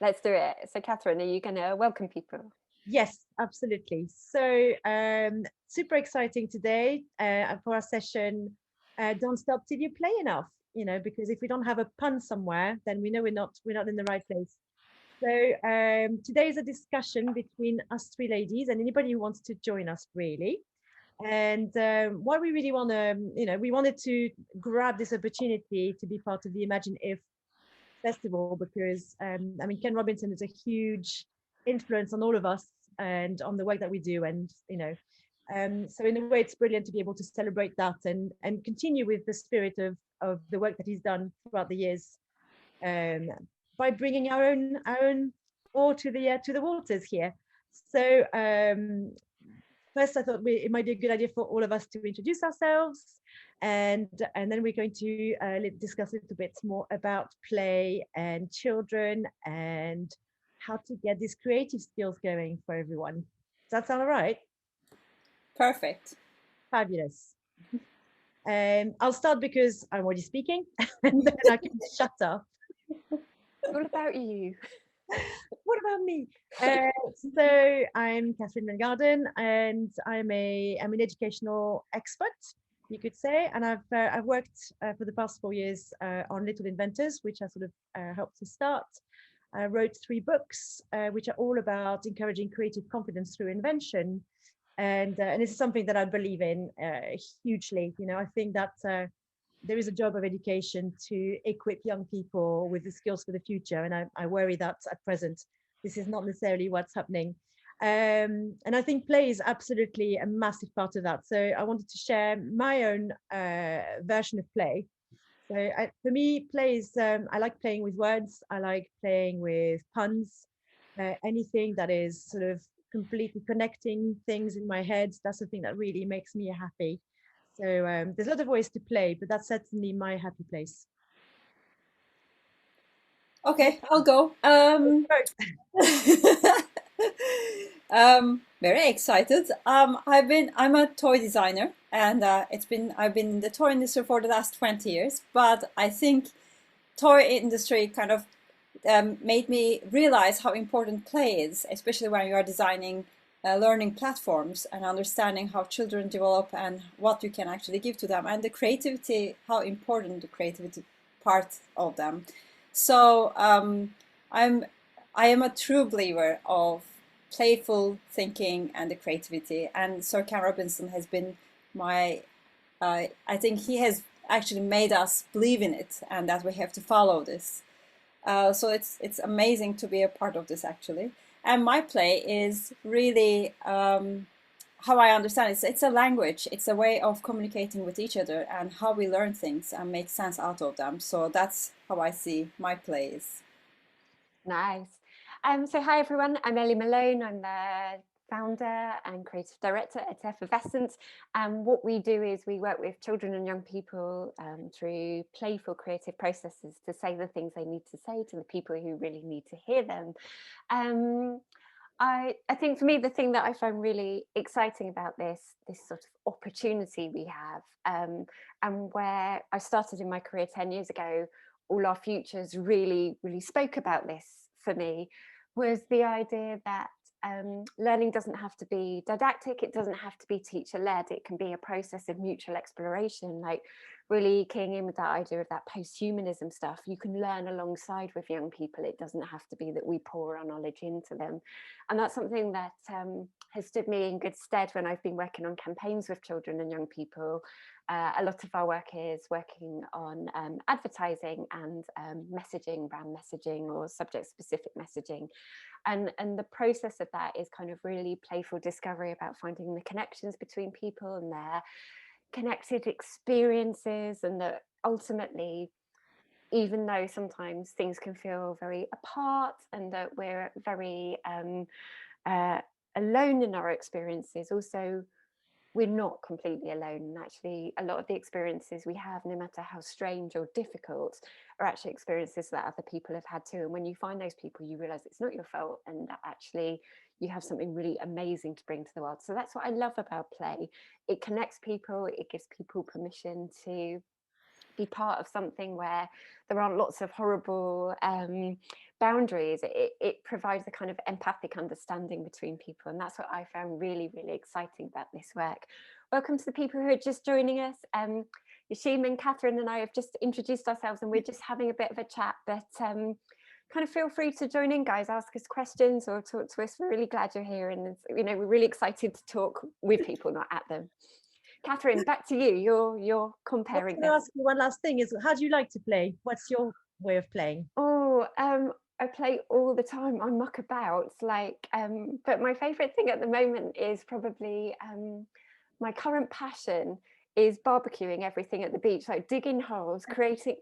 Let's do it. So Katherine, are you going to welcome people? Yes, absolutely. So super exciting today for our session. Don't stop till you play enough. Because if we don't have a pun somewhere, then we know we're not in the right place. So today is a discussion between us three ladies and anybody who wants to join us, really. And what we really want to, we wanted to grab this opportunity to be part of the Imagine If festival because, I mean, Ken Robinson is a huge influence on all of us and on the work that we do. And, so in a way, it's brilliant to be able to celebrate that and continue with the spirit of the work that he's done throughout the years, um, by bringing our own oar to the waters here. So first, I thought it might be a good idea for all of us to introduce ourselves, and then we're going to discuss a little bit more about play and children and how to get these creative skills going for everyone. Does that sound all right? Perfect. Fabulous. I'll start because I'm already speaking, and then I can shut up. It's all about you. What about me? So I'm Katherine Mengardon, and I'm an educational expert, you could say, and I've worked for the past 4 years on Little Inventors, which I sort of helped to start. I wrote 3 books, which are all about encouraging creative confidence through invention, and this is something that I believe in hugely. I think that there is a job of education to equip young people with the skills for the future. And I worry that at present, this is not necessarily what's happening. And I think play is absolutely a massive part of that. So I wanted to share my own version of play. So for me, play is, I like playing with words. I like playing with puns, anything that is sort of completely connecting things in my head. That's the thing that really makes me happy. So there's a lot of ways to play, but that's certainly my happy place. Okay, I'll go. Very excited. I'm a toy designer, and I've been in the toy industry for the last 20 years. But I think toy industry kind of made me realize how important play is, especially when you are designing learning platforms and understanding how children develop and what you can actually give to them, and the creativity, how important the creativity part of them. So I am a true believer of playful thinking and the creativity, and Sir Ken Robinson has been my I think he has actually made us believe in it and that we have to follow this. So it's amazing to be a part of this actually. And my play is really how I understand it. It's a language. It's a way of communicating with each other and how we learn things and make sense out of them. So that's how I see my plays. Nice. So hi everyone, I'm Eloise Malone. I'm the founder and creative director at Effervescent. And what we do is we work with children and young people through playful creative processes to say the things they need to say to the people who really need to hear them. I think for me, the thing that I find really exciting about this sort of opportunity we have, and where I started in my career 10 years ago, all our futures really spoke about this for me, was the idea that learning doesn't have to be didactic, it doesn't have to be teacher-led, it can be a process of mutual exploration, like really keying in with that idea of that post-humanism stuff. You can learn alongside with young people. It doesn't have to be that we pour our knowledge into them. And that's something that has stood me in good stead when I've been working on campaigns with children and young people. A lot of our work is working on advertising and messaging, brand messaging or subject specific messaging. And the process of that is kind of really playful discovery about finding the connections between people and their connected experiences, and that ultimately, even though sometimes things can feel very apart and that we're very alone in our experiences, also we're not completely alone. And actually a lot of the experiences we have, no matter how strange or difficult, are actually experiences that other people have had too. And when you find those people, you realize it's not your fault and that actually you have something really amazing to bring to the world. So that's what I love about play. It connects people, it gives people permission to be part of something where there aren't lots of horrible boundaries. It provides a kind of empathic understanding between people, and that's what I found really, really exciting about this work. Welcome to the people who are just joining us. Yesim and Katherine and I have just introduced ourselves, and we're just having a bit of a chat, but kind of feel free to join in, guys, ask us questions or talk to us. We're really glad you're here, and we're really excited to talk with people, not at them. Katherine, back to you. You're comparing this. I ask you one last thing is, how do you like to play? What's your way of playing? Oh, I play all the time. I muck about, but my favorite thing at the moment is probably my current passion is barbecuing everything at the beach, like digging holes,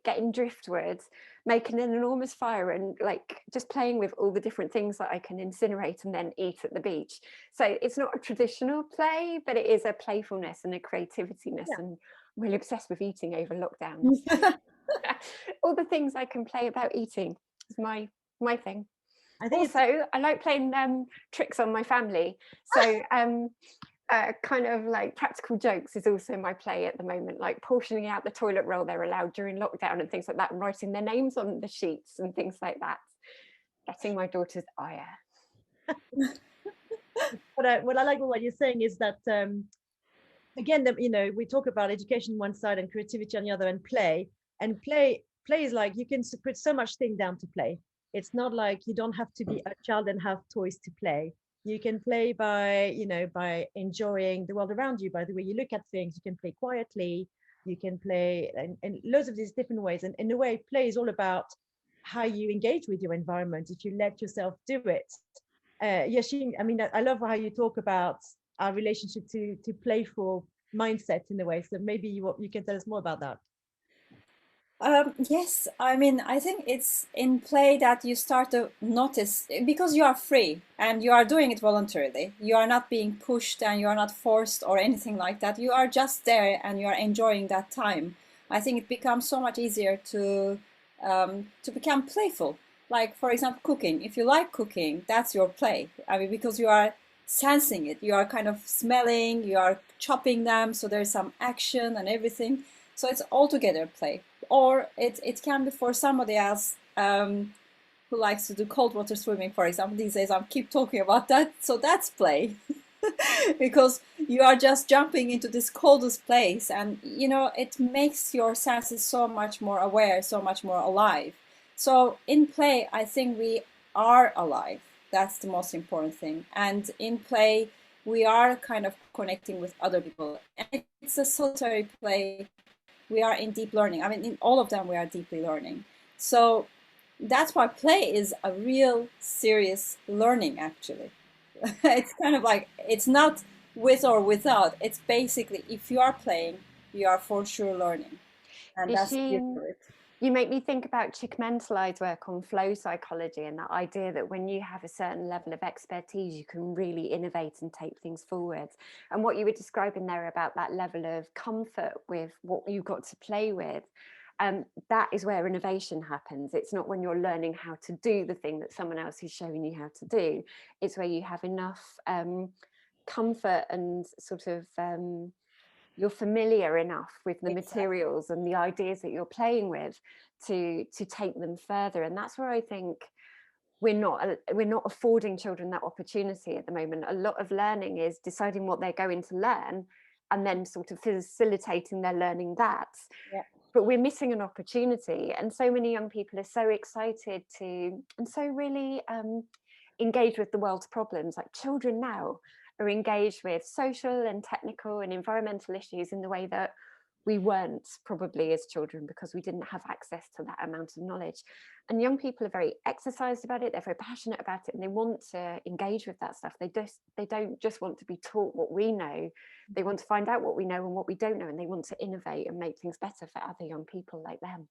getting driftwood, making an enormous fire, and like just playing with all the different things that I can incinerate and then eat at the beach. So it's not a traditional play, but it is a playfulness and a creativityness. Yeah. And I'm really obsessed with eating over lockdown. All the things I can play about eating is my thing. I like playing tricks on my family. So kind of like practical jokes is also my play at the moment, like portioning out the toilet roll they're allowed during lockdown and things like that, and writing their names on the sheets and things like that. Getting my daughter's ire. What I like what you're saying is that again, we talk about education on one side and creativity on the other, and play is like, you can put so much thing down to play. It's not like you don't have to be a child and have toys to play. You can play by enjoying the world around you, by the way you look at things. You can play quietly, you can play in loads of these different ways. And in a way, play is all about how you engage with your environment if you let yourself do it. Yesim, I mean, I love how you talk about our relationship to playful mindset in a way. So maybe you can tell us more about that. Yes, I mean, I think it's in play that you start to notice, because you are free and you are doing it voluntarily. You are not being pushed and you are not forced or anything like that. You are just there and you are enjoying that time. I think it becomes so much easier to become playful. Like, for example, cooking. If you like cooking, that's your play. I mean, because you are sensing it. You are kind of smelling, you are chopping them, so there's some action and everything. So it's altogether play. Or it can be for somebody else who likes to do cold water swimming, for example. These days I keep talking about that. So that's play. Because you are just jumping into this coldest place, and it makes your senses so much more aware, so much more alive. So in play, I think we are alive. That's the most important thing. And in play, we are kind of connecting with other people. And it's a solitary play. We are in deep learning. I mean, in all of them, we are deeply learning. So that's why play is a real serious learning, actually. It's kind of like, it's not with or without. It's basically, if you are playing, you are for sure learning. And that's the beauty of it. You make me think about Csikszentmihalyi's work on flow psychology, and that idea that when you have a certain level of expertise, you can really innovate and take things forward. And what you were describing there about that level of comfort with what you've got to play with, that is where innovation happens. It's not when you're learning how to do the thing that someone else is showing you how to do. It's where you have enough comfort and sort of you're familiar enough with the materials and the ideas that you're playing with to take them further. And that's where I think we're not affording children that opportunity at the moment. A lot of learning is deciding what they're going to learn and then sort of facilitating their learning that. Yeah. But we're missing an opportunity, and so many young people are so excited to and so really engaged with the world's problems. Like, children now are engaged with social and technical and environmental issues in the way that we weren't probably as children, because we didn't have access to that amount of knowledge. And young people are very exercised about it, they're very passionate about it, and they want to engage with that stuff. They don't just want to be taught what we know, they want to find out what we know and what we don't know, and they want to innovate and make things better for other young people like them.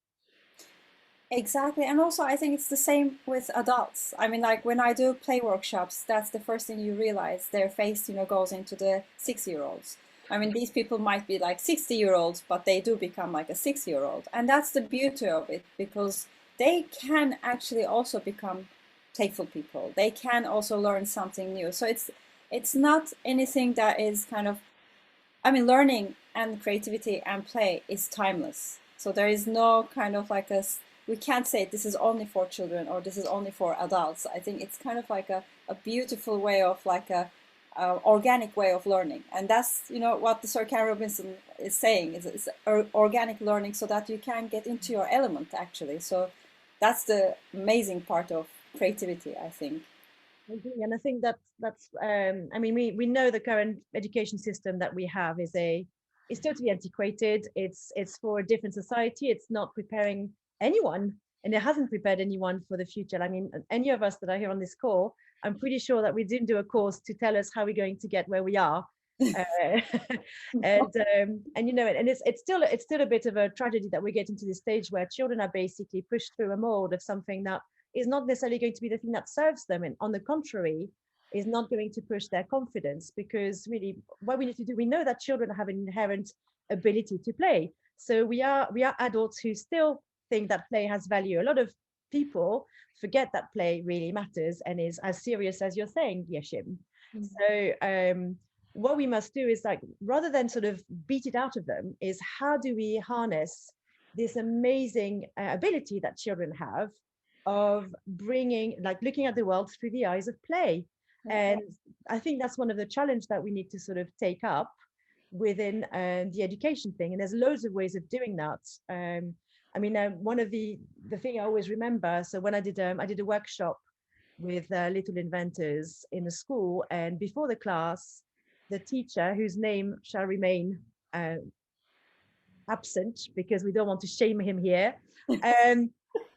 Exactly. And also, I think it's the same with adults. I mean, like, when I do play workshops, that's the first thing you realize. Their face, goes into the 6-year-olds. I mean, these people might be like 60-year-olds, but they do become like a 6-year-old. And that's the beauty of it, because they can actually also become playful people. They can also learn something new. So it's not anything that is kind of, I mean, learning and creativity and play is timeless. So there is no kind of like we can't say this is only for children or this is only for adults. I think it's kind of like a beautiful way of like a organic way of learning. And that's, you know, what the Sir Ken Robinson is saying is organic learning so that you can get into your element actually. So that's the amazing part of creativity, I think. I agree. And I think that's I mean, we know the current education system that we have is totally antiquated. It's for a different society. It's not preparing anyone, and it hasn't prepared anyone for the future. I mean, any of us that are here on this call, I'm pretty sure that we didn't do a course to tell us how we're going to get where we are. And you know, and it's still a bit of a tragedy that we get into this stage where children are basically pushed through a mold of something that is not necessarily going to be the thing that serves them, and on the contrary is not going to push their confidence, because really what we need to do, we know that children have an inherent ability to play. So we are adults who still think that play has value. A lot of people forget that play really matters and is as serious as you're saying, Yesim. So what we must do is, like, rather than sort of beat it out of them, is how do we harness this amazing ability that children have of bringing, like, looking at the world through the eyes of play. And I think that's one of the challenge that we need to sort of take up within the education thing. And there's loads of ways of doing that. I mean, one of the thing I always remember, so when I did a workshop with Little Inventors in the school, and before the class, the teacher, whose name shall remain absent because we don't want to shame him here,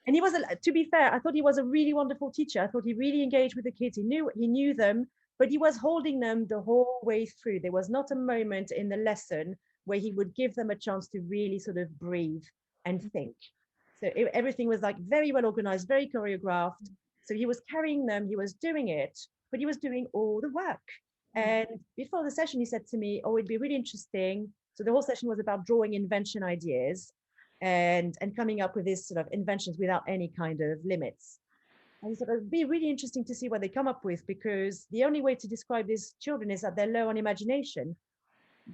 and he was, to be fair, I thought he was a really wonderful teacher. I thought he really engaged with the kids. He knew them, but he was holding them the whole way through. There was not a moment in the lesson where he would give them a chance to really sort of breathe and think. So everything was like very well organized, very choreographed. So he was carrying them, he was doing it, but he was doing all the work. And before the session, he said to me, "Oh, it'd be really interesting." So the whole session was about drawing invention ideas and coming up with these sort of inventions without any kind of limits. And he said it'd be really interesting to see what they come up with, because the only way to describe these children is that they're low on imagination.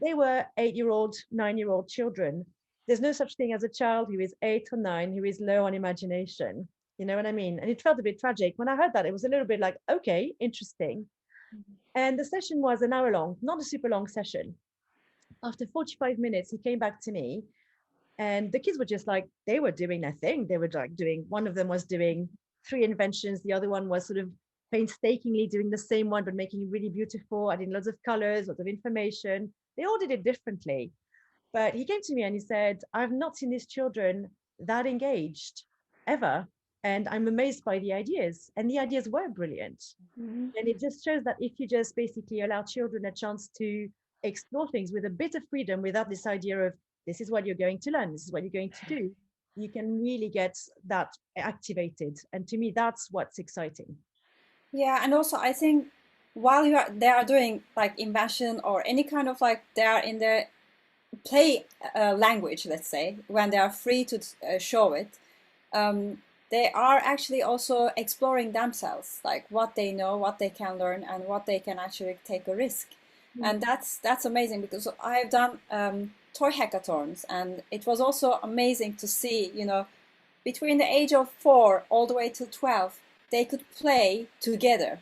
They were 8-year-old, 9-year-old children. There's no such thing as a child who is 8 or 9 who is low on imagination. You know what I mean? And it felt a bit tragic. When I heard that, it was a little bit like, okay, interesting. And the session was an hour long, not a super long session. After 45 minutes, he came back to me, and the kids were just like, they were doing their thing. They were like doing, one of them was doing 3 inventions. The other one was sort of painstakingly doing the same one, but making it really beautiful, adding lots of colors, lots of information. They all did it differently. But he came to me and he said, "I've not seen these children that engaged ever. And I'm amazed by the ideas." And the ideas were brilliant. And it just shows that if you just basically allow children a chance to explore things with a bit of freedom, without this idea of, this is what you're going to learn, this is what you're going to do, you can really get that activated. And to me, that's what's exciting. Yeah, and also I think while they are doing like invention or any kind of like they are in their play language, let's say, when they are free to show it, they are actually also exploring themselves, like what they know, what they can learn, and what they can actually take a risk. And that's amazing, because I've done toy hackathons, and it was also amazing to see, you know, between the age of 4 all the way to 12, they could play together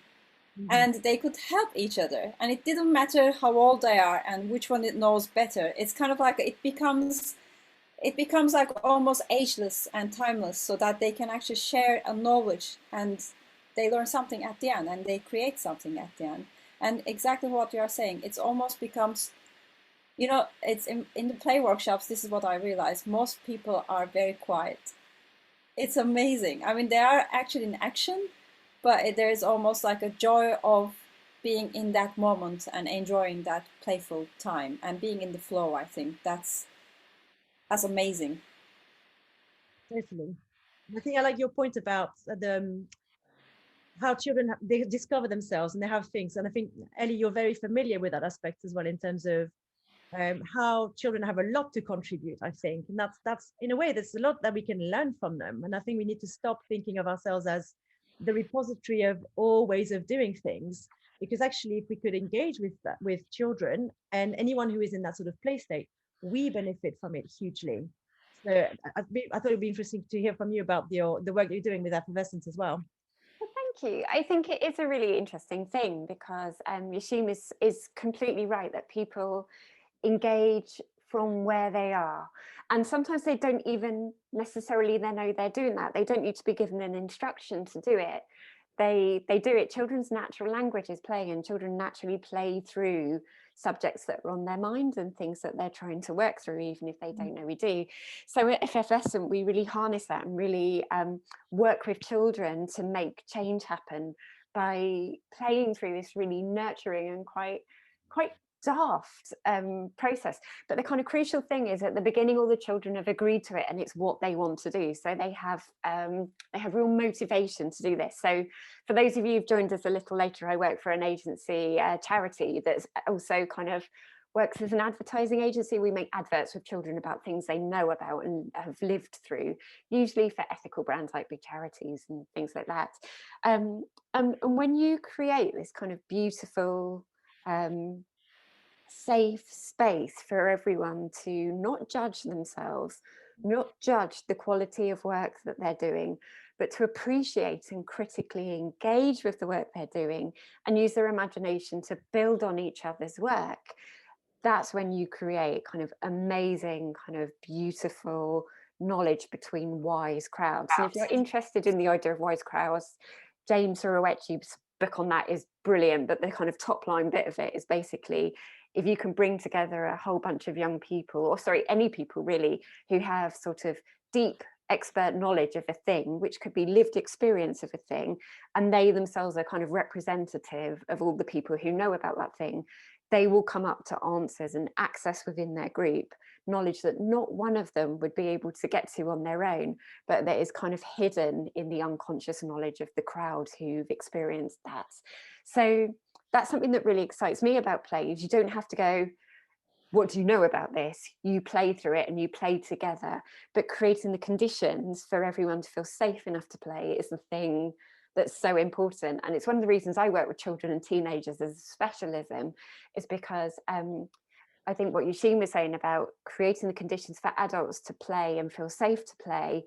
and they could help each other, and it didn't matter how old they are and which one it knows better. It's kind of like it becomes like almost ageless and timeless, so that they can actually share a knowledge, and they learn something at the end, and they create something at the end. And exactly what you are saying, it's almost becomes, you know, it's in the play workshops, this is what I realized, most people are very quiet. It's amazing. I mean, they are actually in action, but there is almost like a joy of being in that moment and enjoying that playful time and being in the flow. I think that's amazing. Totally. I think I like your point about the how children they discover themselves and they have things. And I think, Ellie, you're very familiar with that aspect as well, in terms of how children have a lot to contribute, I think. And that's in a way, there's a lot that we can learn from them. And I think we need to stop thinking of ourselves as the repository of all ways of doing things, because actually, if we could engage with that, with children and anyone who is in that sort of play state, we benefit from it hugely. So I thought it'd be interesting to hear from you about the work that you're doing with Effervescent as well. Well, thank you. I think it is a really interesting thing because Yesim is completely right that people engage from where they are. And sometimes they don't even necessarily then know they're doing that. They don't need to be given an instruction to do it. They do it. Children's natural language is playing, and children naturally play through subjects that are on their mind and things that they're trying to work through, even if they don't know we do. So at Effervescent, we really harness that and really work with children to make change happen by playing through this really nurturing and quite daft process. But the kind of crucial thing is at the beginning all the children have agreed to it and it's what they want to do, so they have real motivation to do this. So for those of you who've joined us a little later, I work for an agency, charity, that's also kind of works as an advertising agency. We make adverts with children about things they know about and have lived through, usually for ethical brands like big charities and things like that. And when you create this kind of beautiful safe space for everyone to not judge themselves, not judge the quality of work that they're doing, but to appreciate and critically engage with the work they're doing and use their imagination to build on each other's work, that's when you create kind of amazing, kind of beautiful knowledge between wise crowds. And if you're interested in the idea of wise crowds, James Surowiecki's book on that is brilliant, but the kind of top line bit of it is basically if you can bring together a whole bunch of young people, or sorry, any people really, who have sort of deep expert knowledge of a thing, which could be lived experience of a thing, and they themselves are kind of representative of all the people who know about that thing, they will come up to answers and access within their group knowledge that not one of them would be able to get to on their own, but that is kind of hidden in the unconscious knowledge of the crowd who've experienced that. So that's something that really excites me about plays. You don't have to go, what do you know about this? You play through it and you play together, but creating the conditions for everyone to feel safe enough to play is the thing that's so important. And it's one of the reasons I work with children and teenagers as a specialism, is because I think what Yesim was saying about creating the conditions for adults to play and feel safe to play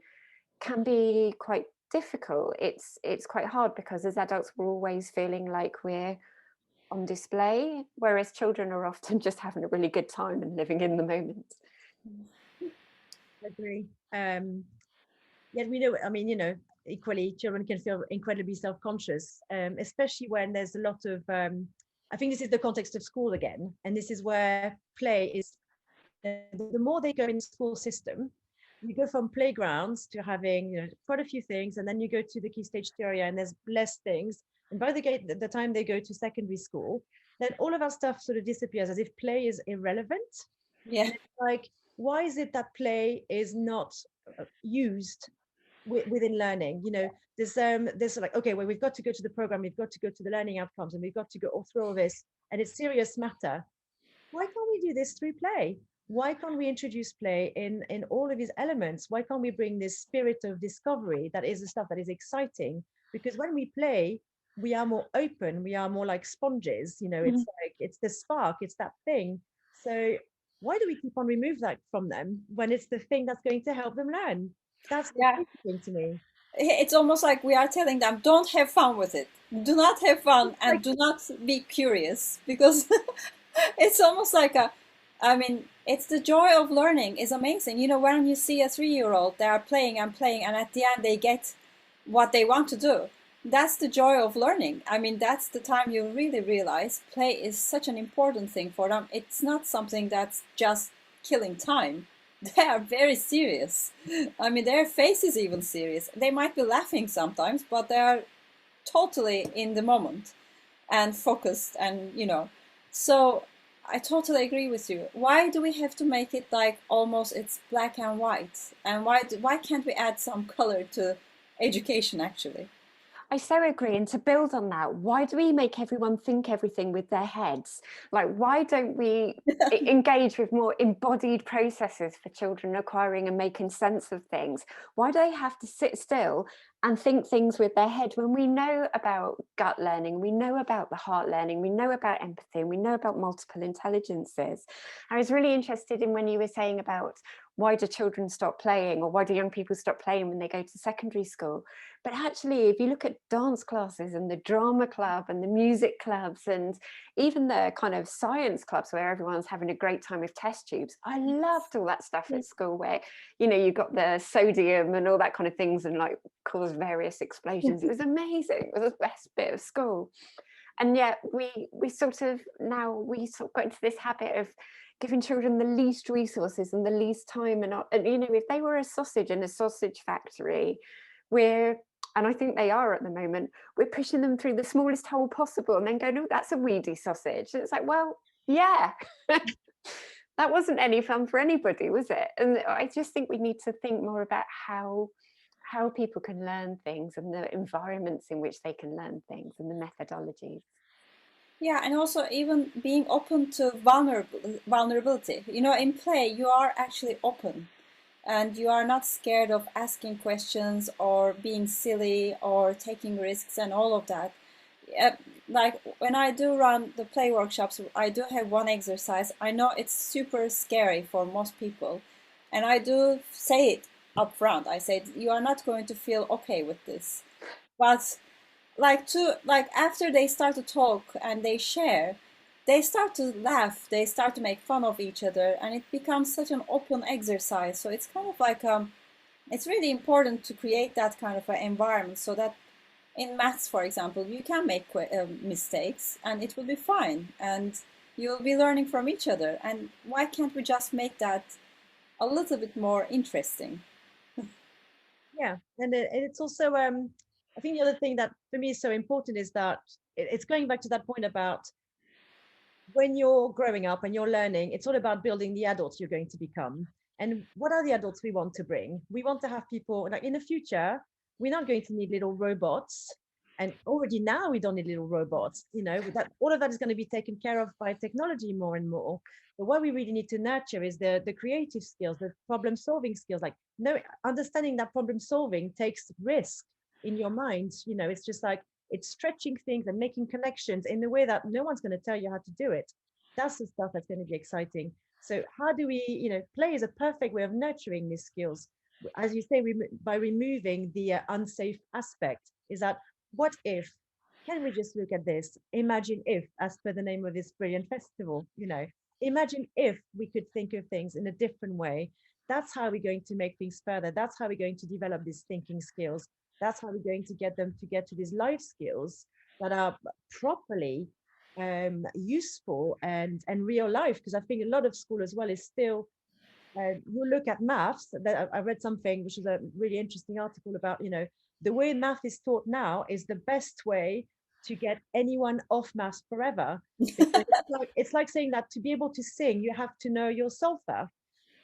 can be quite difficult. It's quite hard because as adults we're always feeling like we're on display, whereas children are often just having a really good time and living in the moment. I agree. Yet we know, I mean, you know, equally children can feel incredibly self-conscious, especially when there's a lot of I think this is the context of school again, and this is where play is the more they go in the school system, you go from playgrounds to having, you know, quite a few things, and then you go to the key stage theory and there's less things, and by the time they go to secondary school, then all of our stuff sort of disappears as if play is irrelevant. Yeah. And it's like, why is it that play is not used within learning? You know, there's like, okay, well, we've got to go to the program, we've got to go to the learning outcomes, and we've got to go all through all this, and it's serious matter. Why can't we do this through play? Why can't we introduce play in all of these elements? Why can't we bring this spirit of discovery that is the stuff that is exciting? Because when we play, we are more open, we are more like sponges, you know, it's like, it's the spark, it's that thing. So why do we keep on remove that from them when it's the thing that's going to help them learn? That's the thing to me. It's almost like we are telling them, don't have fun with it. Do not have fun and do not be curious, because it's almost like I mean, it's the joy of learning is amazing. You know, when you see a 3-year-old, they are playing and playing, and at the end they get what they want to do. That's the joy of learning. I mean, that's the time you really realize play is such an important thing for them. It's not something that's just killing time. They are very serious. I mean, their face is even serious. They might be laughing sometimes, but they are totally in the moment and focused, and you know. So I totally agree with you. Why do we have to make it like almost it's black and white? And why can't we add some color to education actually? I so agree. And to build on that, why do we make everyone think everything with their heads? Like, why don't we engage with more embodied processes for children acquiring and making sense of things? Why do they have to sit still and think things with their head, when we know about gut learning, we know about the heart learning, we know about empathy, and we know about multiple intelligences. I was really interested in when you were saying about why do children stop playing, or why do young people stop playing when they go to secondary school? But actually, if you look at dance classes and the drama club and the music clubs and even the kind of science clubs where everyone's having a great time with test tubes, I loved all that stuff at school where, you know, you got the sodium and all that kind of things and like cause various explosions. It was amazing. It was the best bit of school. And yet we sort of got into this habit of giving children the least resources and the least time, and you know, if they were a sausage in a sausage factory, and I think they are at the moment, we're pushing them through the smallest hole possible and then go, no, that's a weedy sausage. And it's like, well, yeah. That wasn't any fun for anybody, was it? And I just think we need to think more about how people can learn things and the environments in which they can learn things and the methodologies. Yeah, and also even being open to vulnerability. You know, in play, you are actually open and you are not scared of asking questions or being silly or taking risks and all of that. Like when I do run the play workshops, I do have one exercise. I know it's super scary for most people, and I do say it up front. I say you are not going to feel okay with this, but like after they start to talk and they share, they start to laugh, they start to make fun of each other, and it becomes such an open exercise. So it's kind of like it's really important to create that kind of an environment so that in maths, for example, you can make mistakes and it will be fine and you'll be learning from each other. And why can't we just make that a little bit more interesting? Yeah, and it's also I think the other thing that for me is so important is that it's going back to that point about when you're growing up and you're learning, it's all about building the adults you're going to become. And what are the adults we want to bring? We want to have people like in the future, we're not going to need little robots. And already now we don't need little robots, you know, that all of that is going to be taken care of by technology more and more. But what we really need to nurture is the creative skills, the problem solving skills, like no understanding that problem solving takes risk in your mind. You know, it's just like it's stretching things and making connections in a way that no one's going to tell you how to do it. That's the stuff that's going to be exciting. So how do we, you know, play is a perfect way of nurturing these skills. As you say, by removing the unsafe aspect, is that what if, can we just look at this? Imagine if, as per the name of this brilliant festival, you know, imagine if we could think of things in a different way. That's how we're going to make things further. That's how we're going to develop these thinking skills. That's how we're going to get them to get to these life skills that are properly useful and real life. Because I think a lot of school as well is still, you look at maths. That I read something which is a really interesting article about, you know, the way math is taught now is the best way to get anyone off maths forever. Because it's like saying that to be able to sing, you have to know your solfa.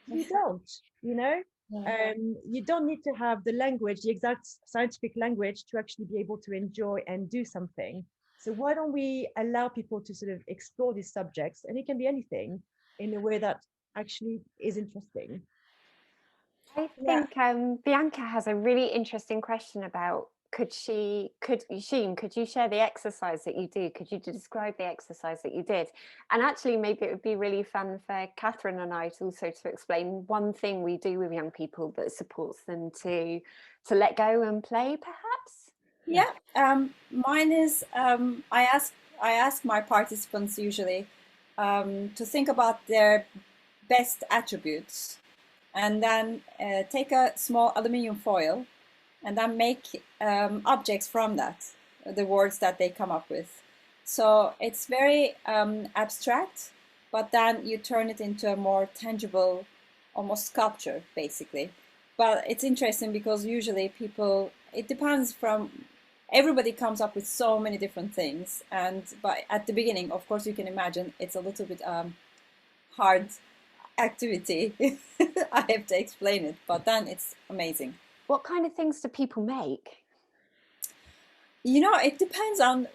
You don't, you know. You don't need to have the language, the exact scientific language, to actually be able to enjoy and do something. So why don't we allow people to sort of explore these subjects, and it can be anything, in a way that actually is interesting. I Yeah. think Bianca has a really interesting question about could you share the exercise that you do? Could you describe the exercise that you did? And actually, maybe it would be really fun for Katherine and I to also to explain one thing we do with young people that supports them to let go and play, perhaps. Yeah, mine is I ask my participants usually to think about their best attributes, and then take a small aluminum foil, and then make objects from that, the words that they come up with. So it's very abstract, but then you turn it into a more tangible, almost sculpture, basically. But it's interesting because usually people, it depends from, everybody comes up with so many different things. And but at the beginning, of course, you can imagine it's a little bit hard activity. I have to explain it, but then it's amazing. What kind of things do people make? You know, it depends on,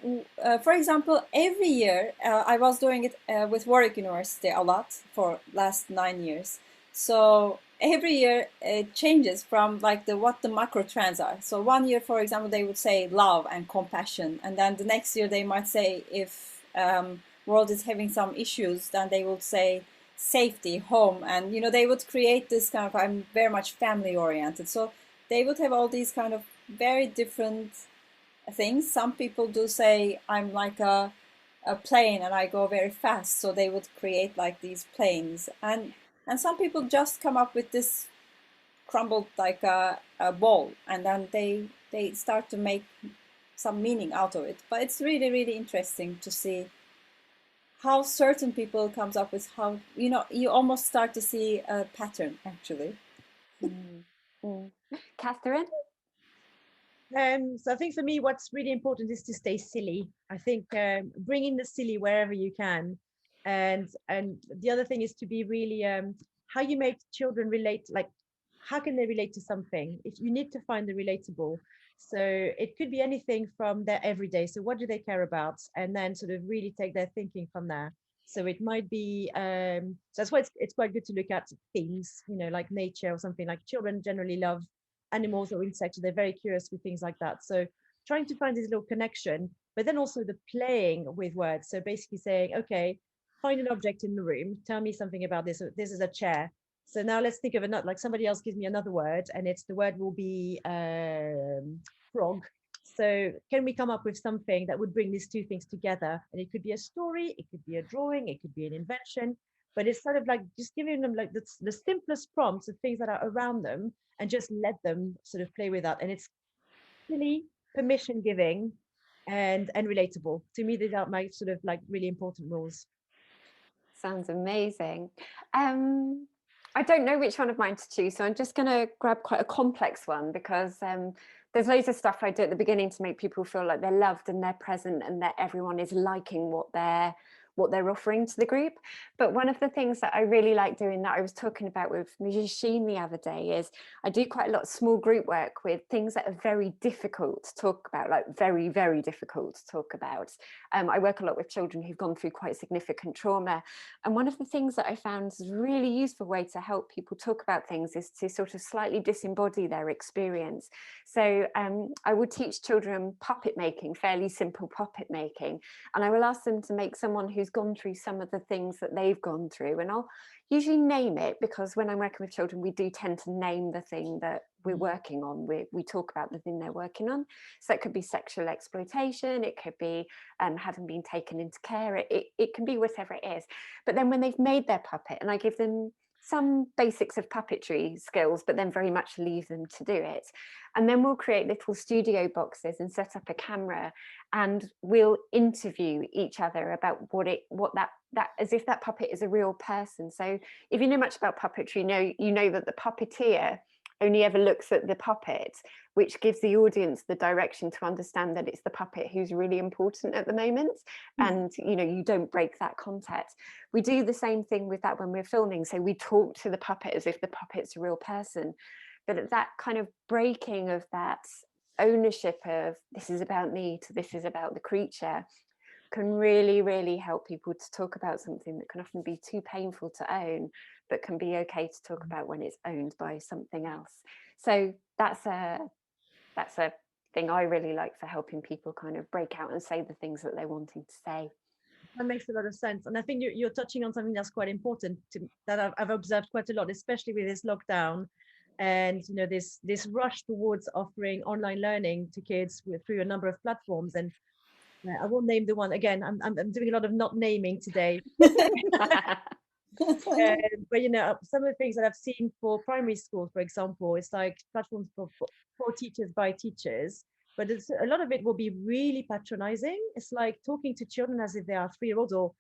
for example, every year I was doing it with Warwick University a lot for last 9 years. So every year it changes from like what the macro trends are. So one year, for example, they would say love and compassion, and then the next year they might say if world is having some issues, then they would say safety, home, and they would create this kind of, I'm very much family oriented. So they would have all these kind of very different things. Some people do say I'm like a plane and I go very fast, so they would create like these planes, and some people just come up with this crumbled like a ball, and then they start to make some meaning out of it. But it's really really interesting to see how certain people comes up with how you almost start to see a pattern actually. Katherine? So I think for me, what's really important is to stay silly. I think bring in the silly wherever you can, and the other thing is to be really how you make children relate. Like, how can they relate to something? If you need to find the relatable, so it could be anything from their everyday. So what do they care about, and then sort of really take their thinking from there. So it might be so that's why it's quite good to look at themes, like nature or something. Like children generally love animals or insects. They're very curious with things like that. So trying to find this little connection, but then also the playing with words. So basically saying, okay, find an object in the room. Tell me something about this. So this is a chair. So now let's think of another, like somebody else gives me another word, and the word will be frog. So can we come up with something that would bring these two things together? And it could be a story, it could be a drawing, it could be an invention, but it's sort of like just giving them like the simplest prompts of things that are around them, and just let them sort of play with that. And it's silly, permission giving, and relatable. To me, these are my sort of like really important rules. Sounds amazing. I don't know which one of mine to choose, so I'm just going to grab quite a complex one because there's loads of stuff I do at the beginning to make people feel like they're loved and they're present and that everyone is liking what they're offering to the group. But one of the things that I really like doing, that I was talking about with Yesim the other day, is I do quite a lot of small group work with things that are very difficult to talk about, like very, very difficult to talk about. I work a lot with children who've gone through quite significant trauma. And one of the things that I found is a really useful way to help people talk about things is to sort of slightly disembody their experience. So I would teach children puppet making, fairly simple puppet making, and I will ask them to make someone who's gone through some of the things that they've gone through, and I'll usually name it, because when I'm working with children, we do tend to name the thing that we're working on. We talk about the thing they're working on. So it could be sexual exploitation, it could be having been taken into care, it can be whatever it is. But then when they've made their puppet, and I give them some basics of puppetry skills, but then very much leave them to do it. And then we'll create little studio boxes and set up a camera, and we'll interview each other about what that as if that puppet is a real person. So if you know much about puppetry, you know that the puppeteer only ever looks at the puppet, which gives the audience the direction to understand that it's the puppet who's really important at the moment. And you don't break that contact. We do the same thing with that when we're filming. So we talk to the puppet as if the puppet's a real person. But that kind of breaking of that ownership of this is about me to this is about the creature can really, really help people to talk about something that can often be too painful to own, but can be okay to talk about when it's owned by something else. So that's a thing I really like for helping people kind of break out and say the things that they're wanting to say. That makes a lot of sense. And I think you're touching on something that's quite important that I've observed quite a lot, especially with this lockdown. And this rush towards offering online learning to kids through a number of platforms. And I won't name the one again. I'm doing a lot of not naming today. But some of the things that I've seen for primary school, for example, it's like platforms for teachers by teachers, but a lot of it will be really patronizing. It's like talking to children as if they are 3-year-olds, or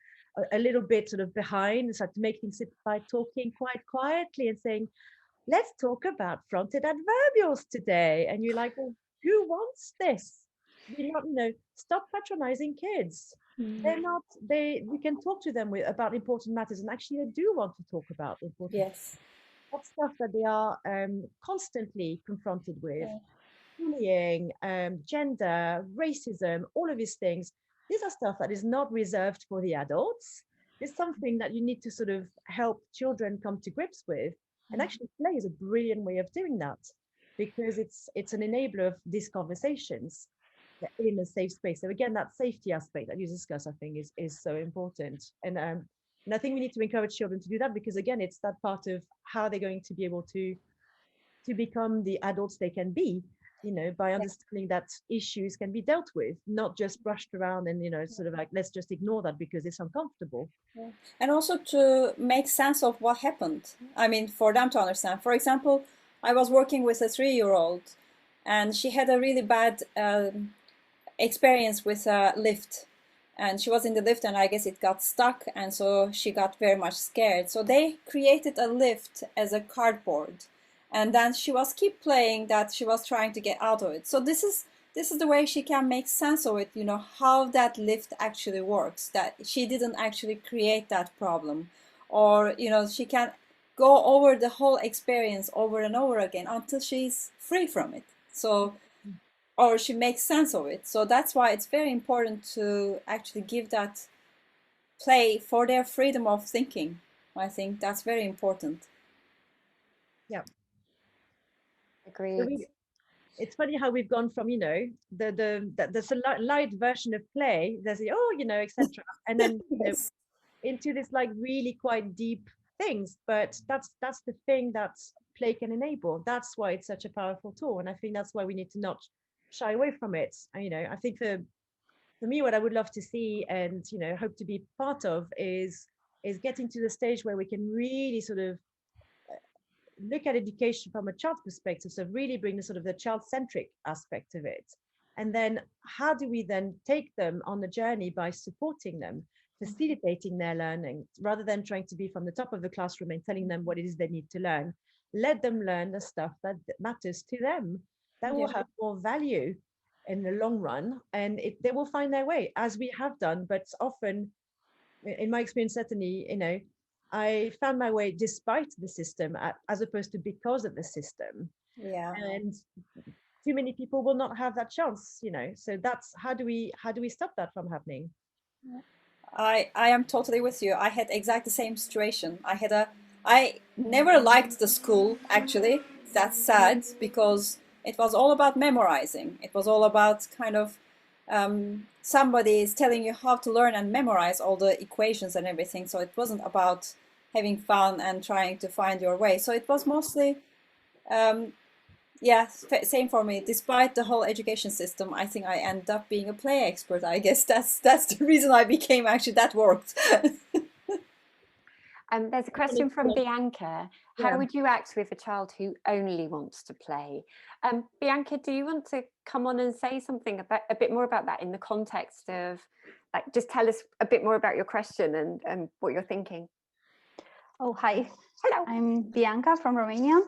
a little bit sort of behind. It's like to make things by talking quite quietly and saying, let's talk about fronted adverbials today. And you're like, well, who wants this? Stop patronizing kids. They're not, we can talk to them about important matters, and actually they do want to talk about important Yes. That stuff that they are constantly confronted with. Bullying, gender, racism, all of these things. These are stuff that is not reserved for the adults. It's something that you need to sort of help children come to grips with. And actually, play is a brilliant way of doing that because it's an enabler of these conversations in a safe space. So again, that safety aspect that you discuss, I think, is so important. And I think we need to encourage children to do that because again, it's that part of how they're going to be able to become the adults they can be, by understanding that issues can be dealt with, not just brushed around and, sort of like, let's just ignore that because it's uncomfortable. Yeah. And also to make sense of what happened. I mean, for them to understand. For example, I was working with a 3-year-old and she had a really bad experience with a lift. And she was in the lift and I guess it got stuck. And so she got very much scared. So they created a lift as a cardboard. And then she was keep playing that she was trying to get out of it. So this is the way she can make sense of it, how that lift actually works, that she didn't actually create that problem. Or, she can go over the whole experience over and over again until she's free from it. So, or she makes sense of it. So that's why it's very important to actually give that play for their freedom of thinking. I think that's very important. Yeah. Agreed. So it's funny how we've gone from there's a light version of play, there's etc., and then Yes. into this like really quite deep things. But that's the thing that play can enable. That's why it's such a powerful tool, and I think that's why we need to not shy away from it. I think for me, what I would love to see and hope to be part of is getting to the stage where we can really sort of look at education from a child's perspective, so really bring the sort of the child-centric aspect of it. And then how do we then take them on the journey by supporting them, facilitating their learning, rather than trying to be from the top of the classroom and telling them what it is they need to learn. Let them learn the stuff that matters to them. That will have more value in the long run, and they will find their way, as we have done. But often, in my experience, certainly, I found my way despite the system, as opposed to because of the system. Yeah. And too many people will not have that chance, So that's how do we stop that from happening? I am totally with you. I had exactly the same situation. I never liked the school, actually. That's sad because it was all about memorizing. It was all about kind of somebody is telling you how to learn and memorize all the equations and everything. So it wasn't about having fun and trying to find your way. So it was mostly yeah, same for me. Despite the whole education system, I think I end up being a play expert. I guess that's the reason I became actually that worked. There's a question from Bianca. How would you act with a child who only wants to play? Bianca, do you want to come on and say something about a bit more about that in the context of, like, just tell us a bit more about your question and what you're thinking? Oh, hi. Hello. I'm Bianca from Romania.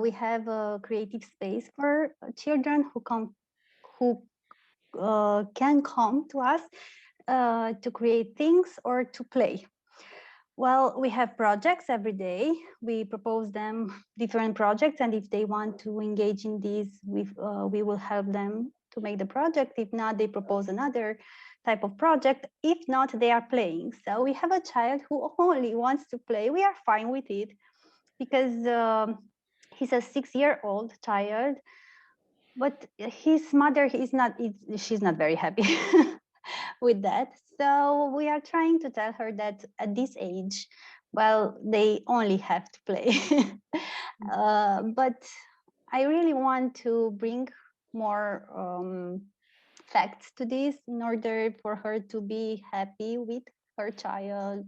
We have a creative space for children who can come to us to create things or to play. Well, we have projects every day. We propose them different projects, and if they want to engage in these, we will help them to make the project. If not, they propose another type of project. If not, they are playing. So we have a child who only wants to play. We are fine with it because he's a 6-year-old child, but his mother she's not very happy with that. So we are trying to tell her that at this age, well, they only have to play. But I really want to bring more facts to this in order for her to be happy with her child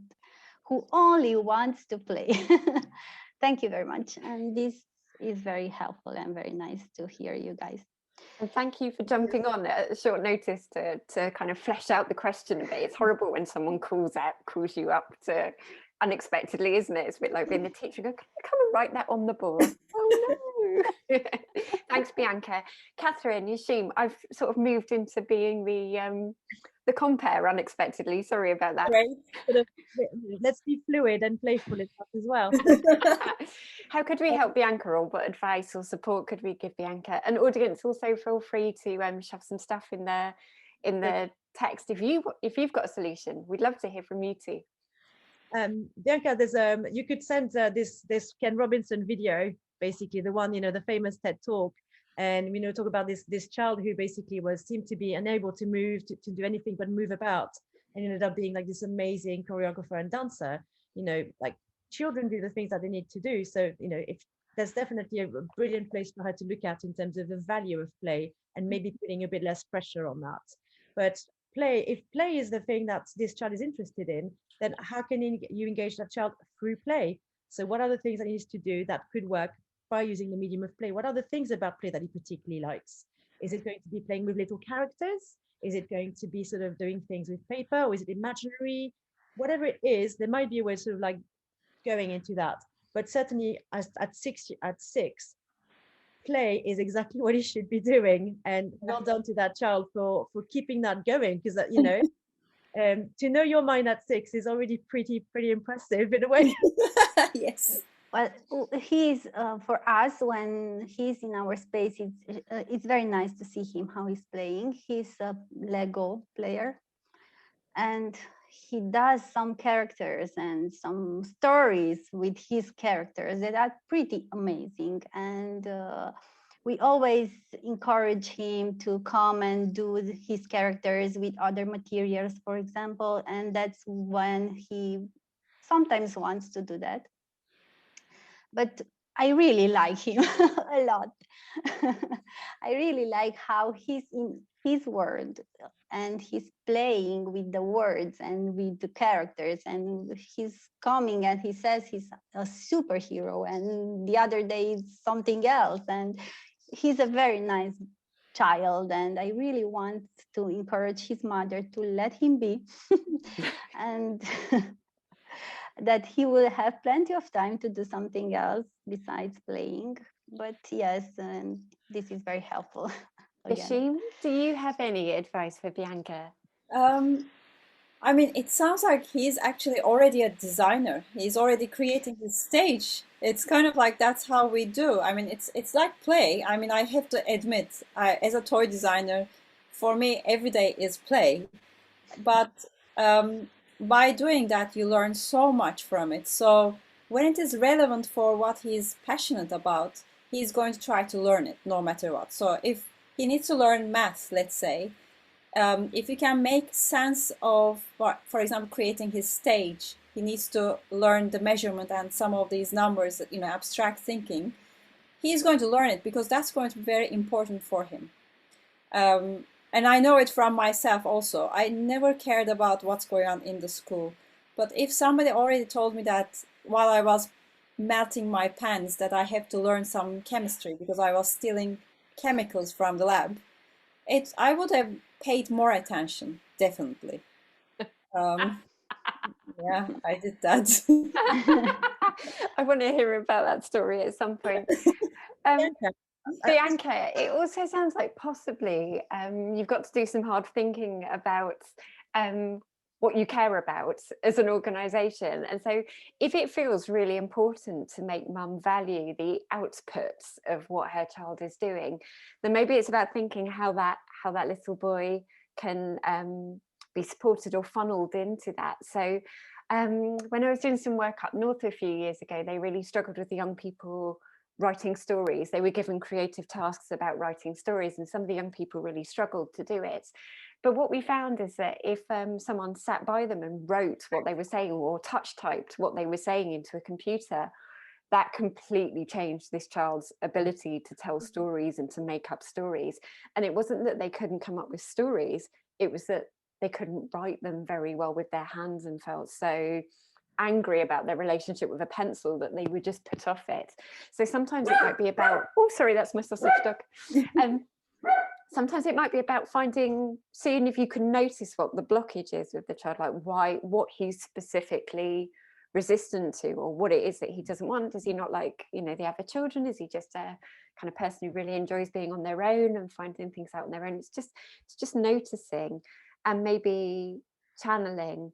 who only wants to play. Thank you very much. And this is very helpful and very nice to hear you guys. And thank you for jumping on at short notice to kind of flesh out the question a bit. It's horrible when someone calls you up to unexpectedly, isn't it? It's a bit like being the teacher. Go, can you come and write that on the board? Oh no! Thanks, Bianca. Katherine, Yesim, I've sort of moved into being the compere unexpectedly. Sorry about that. Right. Let's be fluid and playful as well. How could we help Bianca, or what advice or support could we give Bianca? And audience, also feel free to shove some stuff in the text if you've got a solution. We'd love to hear from you too. Bianca, there's you could send this Ken Robinson video, basically the one, the famous TED talk, and talk about this child who basically seemed to be unable to move, to do anything but move about, and ended up being like this amazing choreographer and dancer. Like children do the things that they need to do. So if there's definitely a brilliant place for her to look at in terms of the value of play, and maybe putting a bit less pressure on that. But if play is the thing that this child is interested in, then how can you engage that child through play? So what are the things that he needs to do that could work by using the medium of play? What are the things about play that he particularly likes? Is it going to be playing with little characters? Is it going to be sort of doing things with paper? Or is it imaginary? Whatever it is, there might be a way sort of like going into that. But certainly at six, play is exactly what he should be doing. And well done to that child for keeping that going, because that, to know your mind at 6 is already pretty impressive in a way. Yes. Well, he's for us, when he's in our space, it's very nice to see him how he's playing. He's a Lego player, and he does some characters and some stories with his characters that are pretty amazing. And we always encourage him to come and do his characters with other materials, for example. And that's when he sometimes wants to do that. But I really like him a lot. I really like how he's in his world, and he's playing with the words and with the characters, and he's coming and he says he's a superhero, and the other day it's something else, and he's a very nice child, and I really want to encourage his mother to let him be and that he will have plenty of time to do something else besides playing. But yes, and this is very helpful. Yesim, do you have any advice for Bianca? I mean, it sounds like he's actually already a designer. He's already creating his stage. It's kind of like that's how we do. I mean, it's like play. I mean, I have to admit, as a toy designer, for me, every day is play. But by doing that, you learn so much from it. So when it is relevant for what he's passionate about, he's going to try to learn it no matter what. So if he needs to learn math, let's say, if you can make sense of, for example, creating his stage, he needs to learn the measurement and some of these numbers, abstract thinking. He's going to learn it because that's going to be very important for him. And I know it from myself also. I never cared about what's going on in the school. But if somebody already told me that while I was melting my pens that I have to learn some chemistry because I was stealing chemicals from the lab, I would have paid more attention, definitely. Yeah, I did that. I want to hear about that story at some point. Bianca, it also sounds like possibly you've got to do some hard thinking about what you care about as an organisation. And so if it feels really important to make mum value the outputs of what her child is doing, then maybe it's about thinking how that little boy can be supported or funneled into that. So when I was doing some work up north a few years ago, they really struggled with the young people writing stories. They were given creative tasks about writing stories, and some of the young people really struggled to do it. But what we found is that if someone sat by them and wrote what they were saying or touch typed what they were saying into a computer, that completely changed this child's ability to tell stories and to make up stories. And it wasn't that they couldn't come up with stories, it was that they couldn't write them very well with their hands and felt so angry about their relationship with a pencil that they would just put off it. So sometimes it might be about, oh sorry, that's my sausage dog. Sometimes it might be about seeing if you can notice what the blockage is with the child, like what he's specifically resistant to, or what it is that he doesn't want. Does he not like, the other children? Is he just a kind of person who really enjoys being on their own and finding things out on their own? It's just noticing and maybe channeling.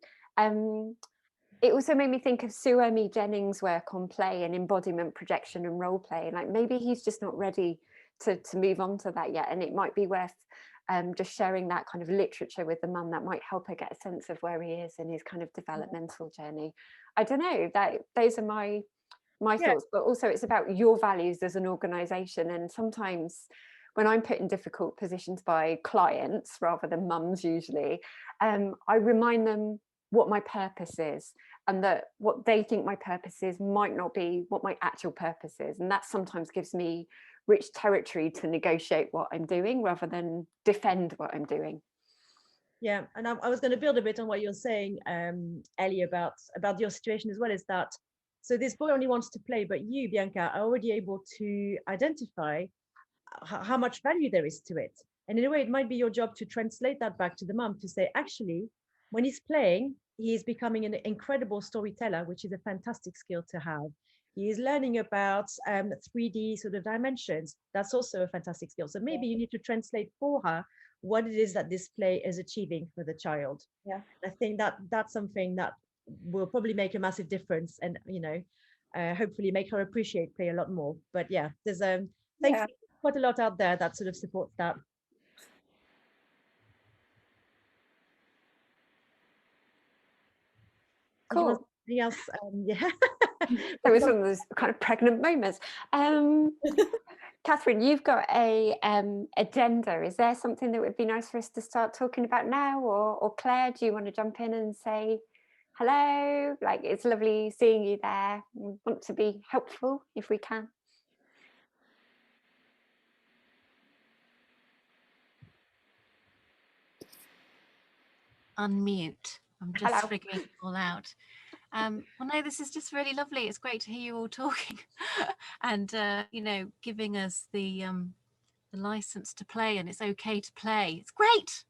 It also made me think of Sue Amy Jennings' work on play and embodiment, projection and role play. Like maybe he's just not ready to move on to that yet, and it might be worth just sharing that kind of literature with the mum that might help her get a sense of where he is in his kind of developmental journey. I don't know, that those are my thoughts, but also it's about your values as an organization. And sometimes when I'm put in difficult positions by clients rather than mums usually, I remind them what my purpose is, and that what they think my purpose is might not be what my actual purpose is. And that sometimes gives me rich territory to negotiate what I'm doing rather than defend what I'm doing. Yeah, and I was going to build a bit on what you're saying, Ellie, about your situation as well. Is that so? This boy only wants to play, but you, Bianca, are already able to identify how much value there is to it. And in a way, it might be your job to translate that back to the mum to say, actually, when he's playing, he is becoming an incredible storyteller, which is a fantastic skill to have. He is learning about 3D sort of dimensions. That's also a fantastic skill. So maybe you need to translate for her what it is that this play is achieving for the child. Yeah, I think that that's something that will probably make a massive difference, and hopefully make her appreciate play a lot more. But yeah, there's thankfully quite a lot out there that sort of supports that. Cool. Anything else? Yeah. That was one of those kind of pregnant moments. Katherine, you've got a agenda. Is there something that would be nice for us to start talking about now? Or Claire, do you want to jump in and say hello? Like, it's lovely seeing you there. We want to be helpful if we can. Unmute. I'm just Hello. figuring it all out. Well, no, this is just really lovely. It's great to hear you all talking and, giving us the license to play, and it's okay to play. It's great.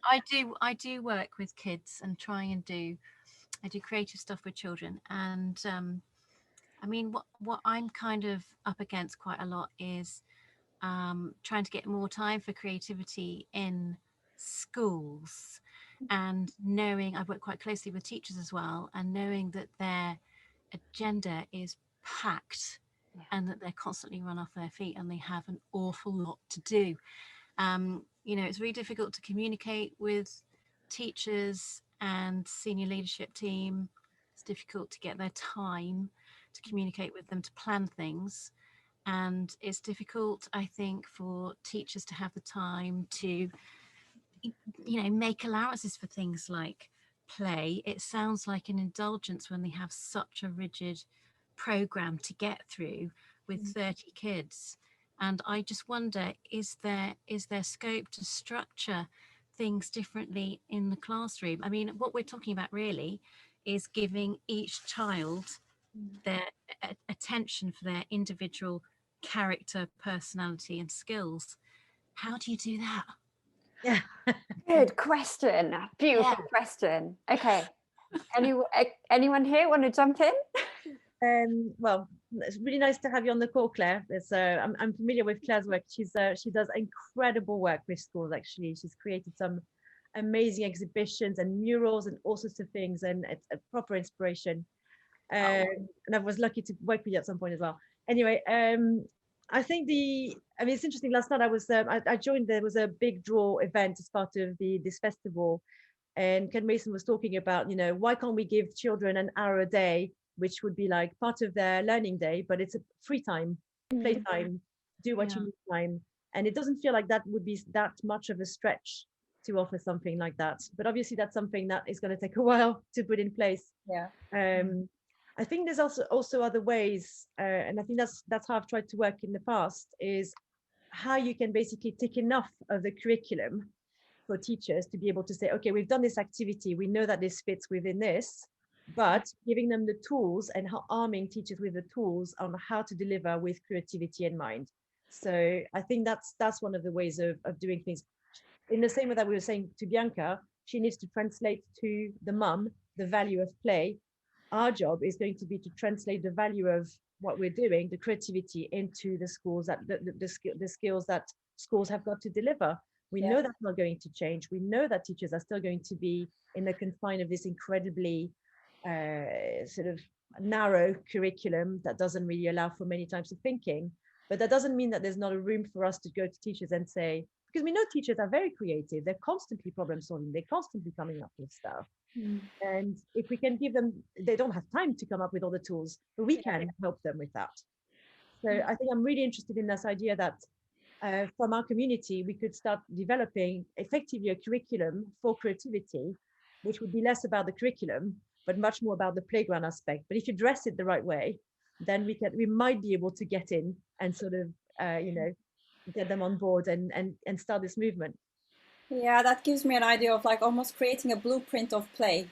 I do work with kids and I do creative stuff with children. And I mean, what I'm kind of up against quite a lot is trying to get more time for creativity in schools, and knowing I've worked quite closely with teachers as well, and knowing that their agenda is packed and that they're constantly run off their feet and they have an awful lot to do. It's really difficult to communicate with teachers and senior leadership team. It's difficult to get their time to communicate with them, to plan things. And it's difficult, I think, for teachers to have the time to, make allowances for things like play. It sounds like an indulgence when they have such a rigid program to get through with 30 kids. And I just wonder, is there scope to structure things differently in the classroom? I mean, what we're talking about really is giving each child their attention for their individual character, personality, and skills. How do you do that? Yeah. Good question. Beautiful question. Okay. Anyone here want to jump in? Well, it's really nice to have you on the call, Claire. I'm familiar with Claire's work. She does incredible work with schools. Actually, she's created some amazing exhibitions and murals and all sorts of things, and it's a proper inspiration. And I was lucky to work with you at some point as well. Anyway, I think it's interesting. Last night I joined. There was a big draw event as part of this festival, and Ken Mason was talking about, why can't we give children an hour a day, which would be like part of their learning day, but it's a free time, play time, do what you need time, and it doesn't feel like that would be that much of a stretch to offer something like that. But obviously, that's something that is going to take a while to put in place. Yeah. I think there's also other ways, and I think that's how I've tried to work in the past, is how you can basically take enough of the curriculum for teachers to be able to say, okay, we've done this activity, we know that this fits within this, but giving them the tools and arming teachers with the tools on how to deliver with creativity in mind. So I think that's one of the ways of doing things. In the same way that we were saying to Bianca, she needs to translate to the mum the value of play. Our job is going to be to translate the value of what we're doing, the creativity, into the schools, that the skills that schools have got to deliver. We know that's not going to change. We know that teachers are still going to be in the confine of this incredibly sort of narrow curriculum that doesn't really allow for many types of thinking. But that doesn't mean that there's not a room for us to go to teachers and say, because we know teachers are very creative. They're constantly problem solving. They're constantly coming up with stuff. And if we can give them, they don't have time to come up with all the tools, but we can help them with that. So I think I'm really interested in this idea that from our community, we could start developing effectively a curriculum for creativity, which would be less about the curriculum, but much more about the playground aspect. But if you dress it the right way, then we might be able to get in and sort of, get them on board and start this movement. Yeah, that gives me an idea of like almost creating a blueprint of play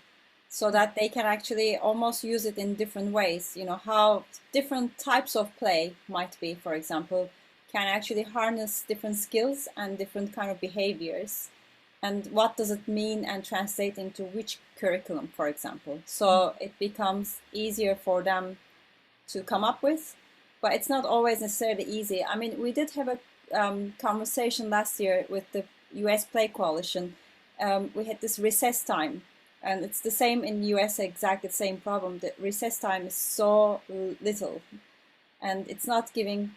so that they can actually almost use it in different ways. You know, how different types of play might be, for example, can actually harness different skills and different kind of behaviors. And what does it mean and translate into which curriculum, for example? So it becomes easier for them to come up with, but it's not always necessarily easy. I mean, we did have a conversation last year with the US Play Coalition. We had this recess time, and it's the same in the US, exactly the same problem. The recess time is so little, and it's not giving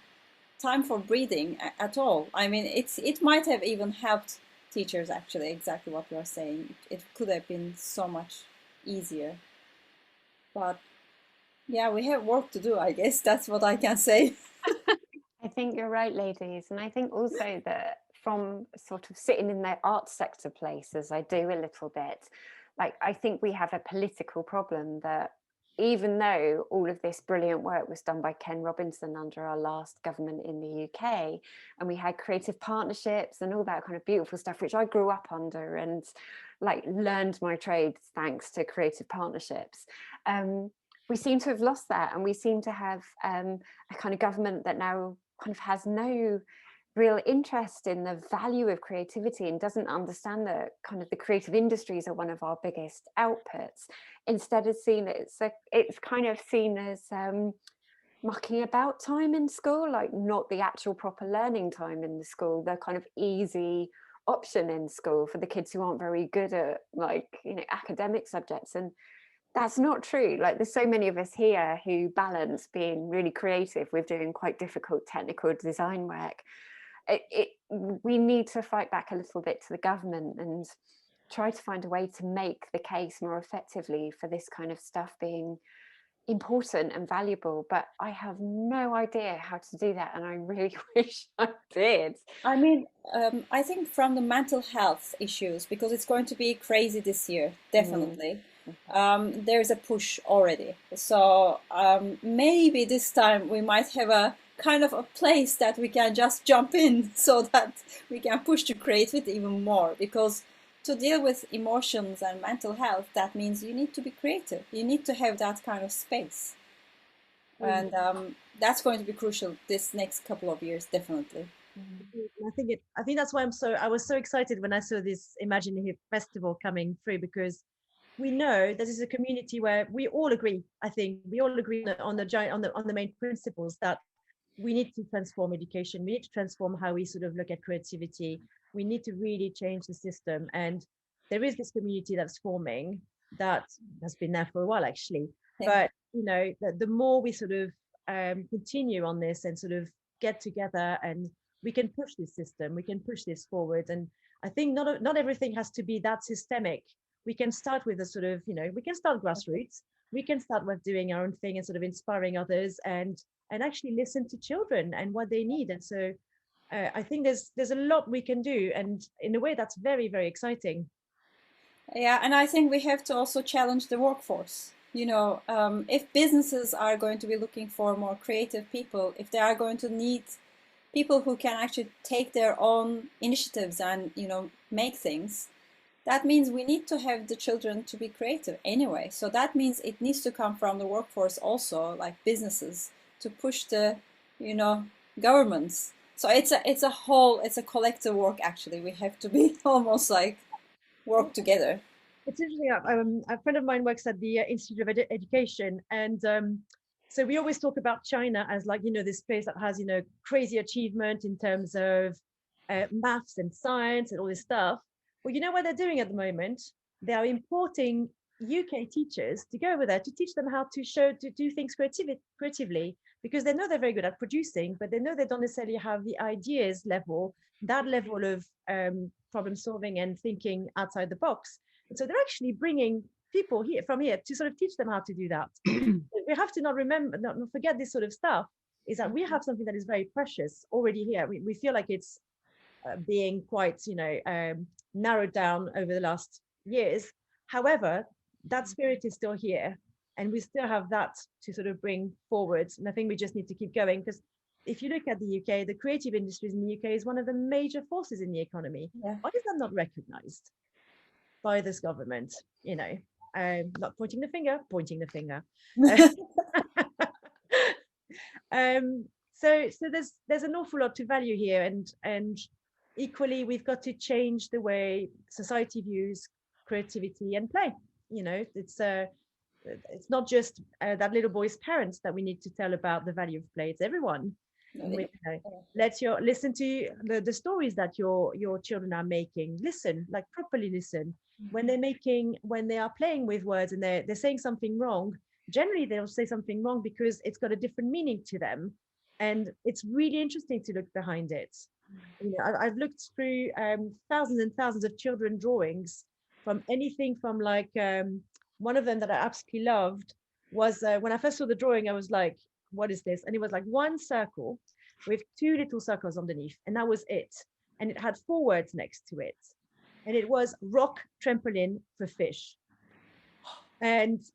time for breathing at all. I mean, it might have even helped teachers, actually, exactly what you are saying. It could have been so much easier. But yeah, we have work to do, I guess. That's what I can say. I think you're right, ladies. And I think also that from sort of sitting in the arts sector place, as I do a little bit, like I think we have a political problem that even though all of this brilliant work was done by Ken Robinson under our last government in the UK, and we had creative partnerships and all that kind of beautiful stuff, which I grew up under and like learned my trade thanks to creative partnerships. We seem to have lost that, and we seem to have a kind of government that now kind of has no real interest in the value of creativity and doesn't understand that kind of the creative industries are one of our biggest outputs. Instead of seeing it's kind of seen as mucking about time in school, like not the actual proper learning time in the school, the kind of easy option in school for the kids who aren't very good at academic subjects. And that's not true. Like there's so many of us here who balance being really creative with doing quite difficult technical design work. We need to fight back a little bit to the government and try to find a way to make the case more effectively for this kind of stuff being important and valuable. But I have no idea how to do that, and I really wish I did. I mean, I think from the mental health issues, because it's going to be crazy this year, definitely. There's a push already. So maybe this time we might have a kind of a place that we can just jump in so that we can push the creativity even more. Because to deal with emotions and mental health, that means you need to be creative. You need to have that kind of space. And that's going to be crucial this next couple of years, definitely. I think that's why I was so excited when I saw this Imagine Here festival coming through, because we know that this is a community where we all agree. I think we all agree on the main principles that we need to transform education. We need to transform how we sort of look at creativity. We need to really change the system. And there is this community that's forming that has been there for a while, actually. Yeah. But the more we sort of continue on this and sort of get together, and we can push this system, we can push this forward. And I think not everything has to be that systemic. We can start with a sort of, we can start grassroots. We can start with doing our own thing and sort of inspiring others and actually listen to children and what they need. And so I think there's a lot we can do, and in a way that's very, very exciting. Yeah, and I think we have to also challenge the workforce. If businesses are going to be looking for more creative people, if they are going to need people who can actually take their own initiatives and, make things, that means we need to have the children to be creative anyway. So that means it needs to come from the workforce also, like businesses, to push the, governments. So it's a collective work, actually. We have to be almost like work together. It's interesting. A friend of mine works at the Institute of Education, and so we always talk about China as like, this place that has, crazy achievement in terms of maths and science and all this stuff. Well, you know what they're doing at the moment? They are importing UK teachers to go over there to teach them how to do things creatively, because they know they're very good at producing, but they know they don't necessarily have the ideas level, that level of problem solving and thinking outside the box. And so they're actually bringing people here from here to sort of teach them how to do that. We have to not forget this sort of stuff, is that we have something that is very precious already here. We feel like it's being quite, narrowed down over the last years. However, that spirit is still here, and we still have that to sort of bring forward. And I think we just need to keep going, because if you look at the UK, the creative industries in the UK is one of the major forces in the economy. Yeah. Why is that not recognized by this government? Not pointing the finger, pointing the finger. So there's an awful lot to value here, and equally we've got to change the way society views creativity and play. It's not just that little boy's parents that we need to tell about the value of play. It's everyone. Listen to the stories that your children are making. Listen, like properly listen. When they are playing with words and they're saying something wrong, generally they'll say something wrong because it's got a different meaning to them, and it's really interesting to look behind it. I've looked through thousands and thousands of children drawings, from anything from like one of them that I absolutely loved was when I first saw the drawing, I was like, what is this? And it was like one circle with two little circles underneath, and that was it. And it had 4 words next to it, and it was rock trampoline for fish. And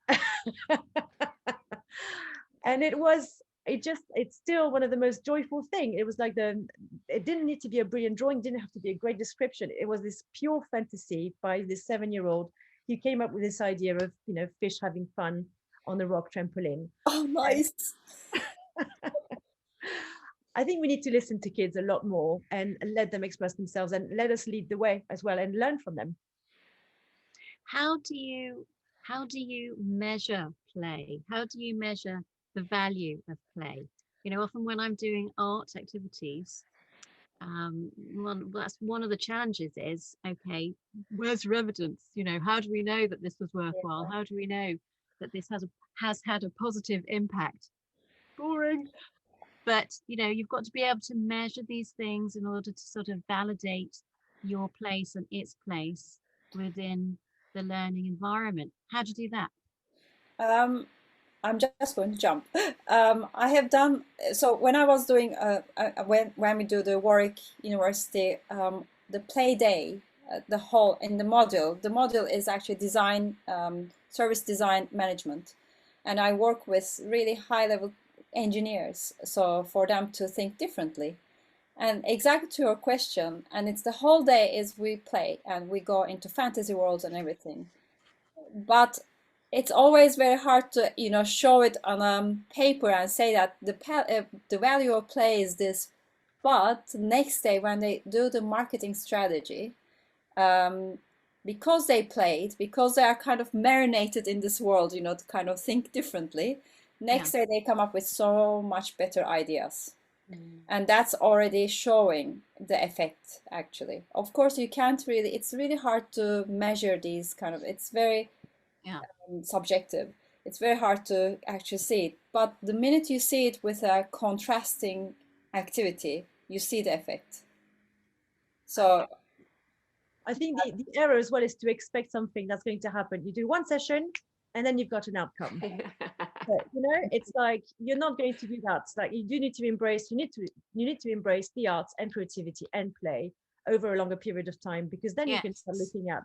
and it's still one of the most joyful thing. It was like it didn't need to be a brilliant drawing, didn't have to be a great description. It was this pure fantasy by this 7-year-old who came up with this idea of fish having fun on the rock trampoline. Oh, nice. I think we need to listen to kids a lot more and let them express themselves, and let us lead the way as well and learn from them. How do you measure play? How do you measure the value of play? Often when I'm doing art activities, that's one of the challenges is, okay, where's your evidence? How do we know that this was worthwhile? How do we know that this has had a positive impact? Boring. But you've got to be able to measure these things in order to sort of validate your place and its place within the learning environment. How do you do that? I'm just going to jump. I have done so when I was doing when we do the Warwick University the play day, the whole in the module. The module is actually design, service design management, and I work with really high level engineers, so for them to think differently. And exactly to your question, and it's the whole day is we play and we go into fantasy worlds and everything, but it's always very hard to show it on paper and say that the value of play is this. But next day when they do the marketing strategy, because they played, because they are kind of marinated in this world, to kind of think differently, next day they come up with so much better ideas. And that's already showing the effect, actually. Of course, you can't really, it's really hard to measure these kind of, it's very subjective. It's very hard to actually see it. But the minute you see it with a contrasting activity, you see the effect. So I think the error as well is to expect something that's going to happen. You do one session and then you've got an outcome. But, it's like you're not going to do that. It's like you do need to embrace. You need to embrace the arts and creativity and play over a longer period of time, because then you can start looking at.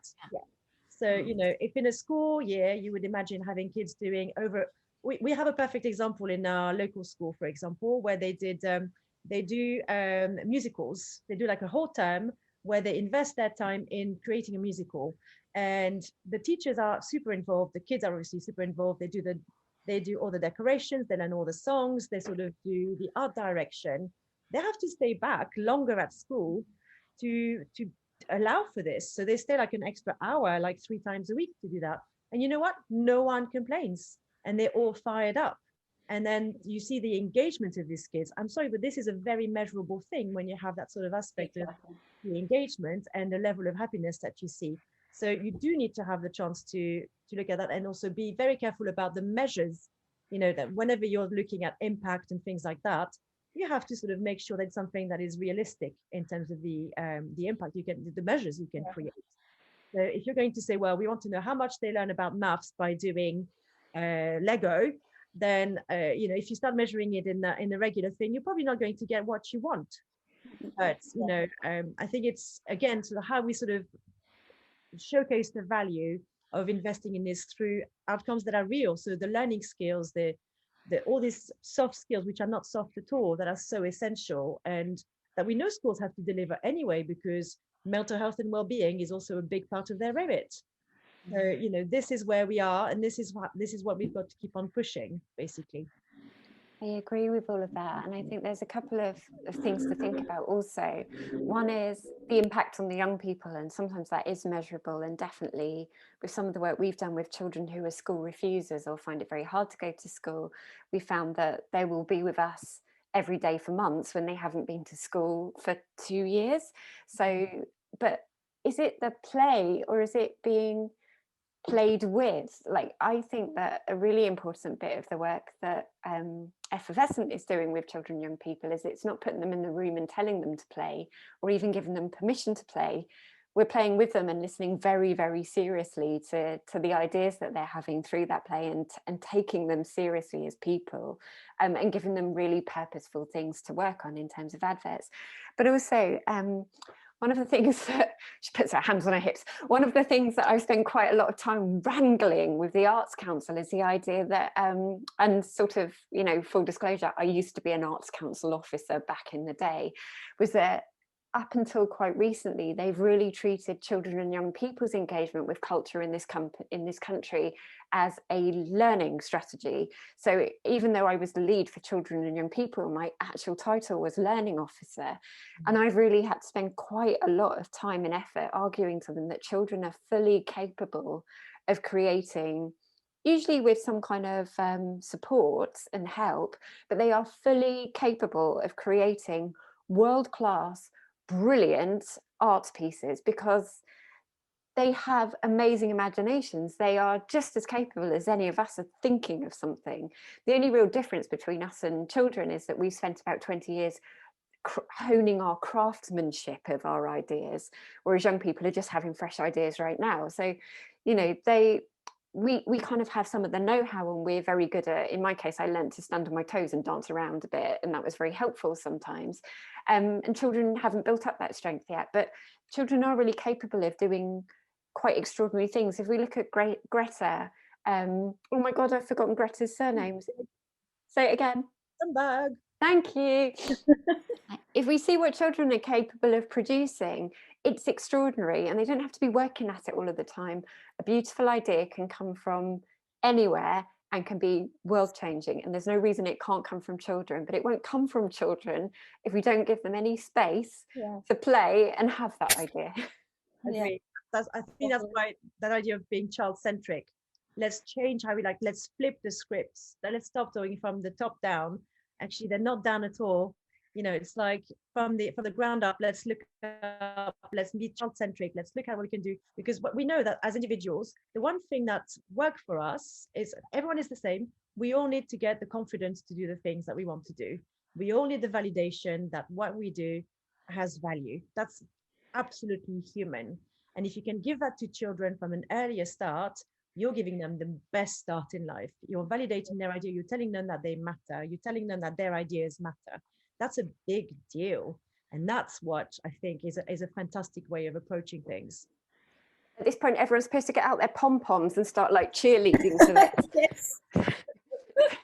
So if in a school year you would imagine having kids doing over. We have a perfect example in our local school, for example, where they do musicals. They do like a whole term where they invest their time in creating a musical, and the teachers are super involved. The kids are obviously super involved. They do all the decorations, they learn all the songs, they sort of do the art direction. They have to stay back longer at school to allow for this. So they stay like an extra hour, like 3 times a week to do that. And you know what? No one complains, and they're all fired up. And then you see the engagement of these kids. I'm sorry, but this is a very measurable thing when you have that sort of aspect of the engagement and the level of happiness that you see. So you do need to have the chance to look at that, and also be very careful about the measures, that whenever you're looking at impact and things like that, you have to sort of make sure that it's something that is realistic in terms of the impact the measures you can create. So if you're going to say, well, we want to know how much they learn about maths by doing Lego, then if you start measuring it in a regular thing, you're probably not going to get what you want. But I think it's, again, sort of how we sort of showcase the value of investing in this through outcomes that are real. So the learning skills, the all these soft skills, which are not soft at all, that are so essential, and that we know schools have to deliver anyway, because mental health and well-being is also a big part of their remit. So this is where we are, and this is what we've got to keep on pushing, basically. I agree with all of that. And I think there's a couple of things to think about also. One is the impact on the young people, and sometimes that is measurable. And definitely with some of the work we've done with children who are school refusers or find it very hard to go to school, we found that they will be with us every day for months when they haven't been to school for 2 years. So, but is it the play, or is it being played with? Like, I think that a really important bit of the work that Effervescent is doing with children and young people is it's not putting them in the room and telling them to play, or even giving them permission to play. We're playing with them and listening very, very seriously to the ideas that they're having through that play, and taking them seriously as people, and giving them really purposeful things to work on in terms of adverts. But also, one of the things that she puts her hands on her hips, one of the things that I've spent quite a lot of time wrangling with the Arts Council is the idea that, and sort of, full disclosure, I used to be an Arts Council officer back in the day, was that up until quite recently, they've really treated children and young people's engagement with culture in this country as a learning strategy. So even though I was the lead for children and young people, my actual title was learning officer. And I've really had to spend quite a lot of time and effort arguing to them that children are fully capable of creating, usually with some kind of support and help, but they are fully capable of creating world-class, brilliant art pieces, because they have amazing imaginations. They are just as capable as any of us of thinking of something. The only real difference between us and children is that we've spent about 20 years honing our craftsmanship of our ideas, whereas young people are just having fresh ideas right now. So, we kind of have some of the know-how, and we're very good at, in my case, I learned to stand on my toes and dance around a bit, and that was very helpful sometimes. And children haven't built up that strength yet, but children are really capable of doing quite extraordinary things. If we look at Greta, oh my God, I've forgotten Greta's surname. Say it again. Thunberg. Thank you. If we see what children are capable of producing, it's extraordinary, and they don't have to be working at it all of the time. A beautiful idea can come from anywhere and can be world-changing, and there's no reason it can't come from children, but it won't come from children if we don't give them any space to play and have that idea. Agree. I think that's why that idea of being child-centric. Let's change how let's flip the scripts. Let's stop going from the top down. Actually, they're not down at all. It's like from the ground up. Let's look up. Let's be child-centric. Let's look at what we can do, because what we know that as individuals, the one thing that worked for us is everyone is the same. We all need to get the confidence to do the things that we want to do. We all need the validation that what we do has value. That's absolutely human. And if you can give that to children from an earlier start, you're giving them the best start in life. You're validating their idea. You're telling them that they matter. You're telling them that their ideas matter. That's a big deal. And that's what I think is a fantastic way of approaching things. At this point, everyone's supposed to get out their pom-poms and start like cheerleading to this. Yes.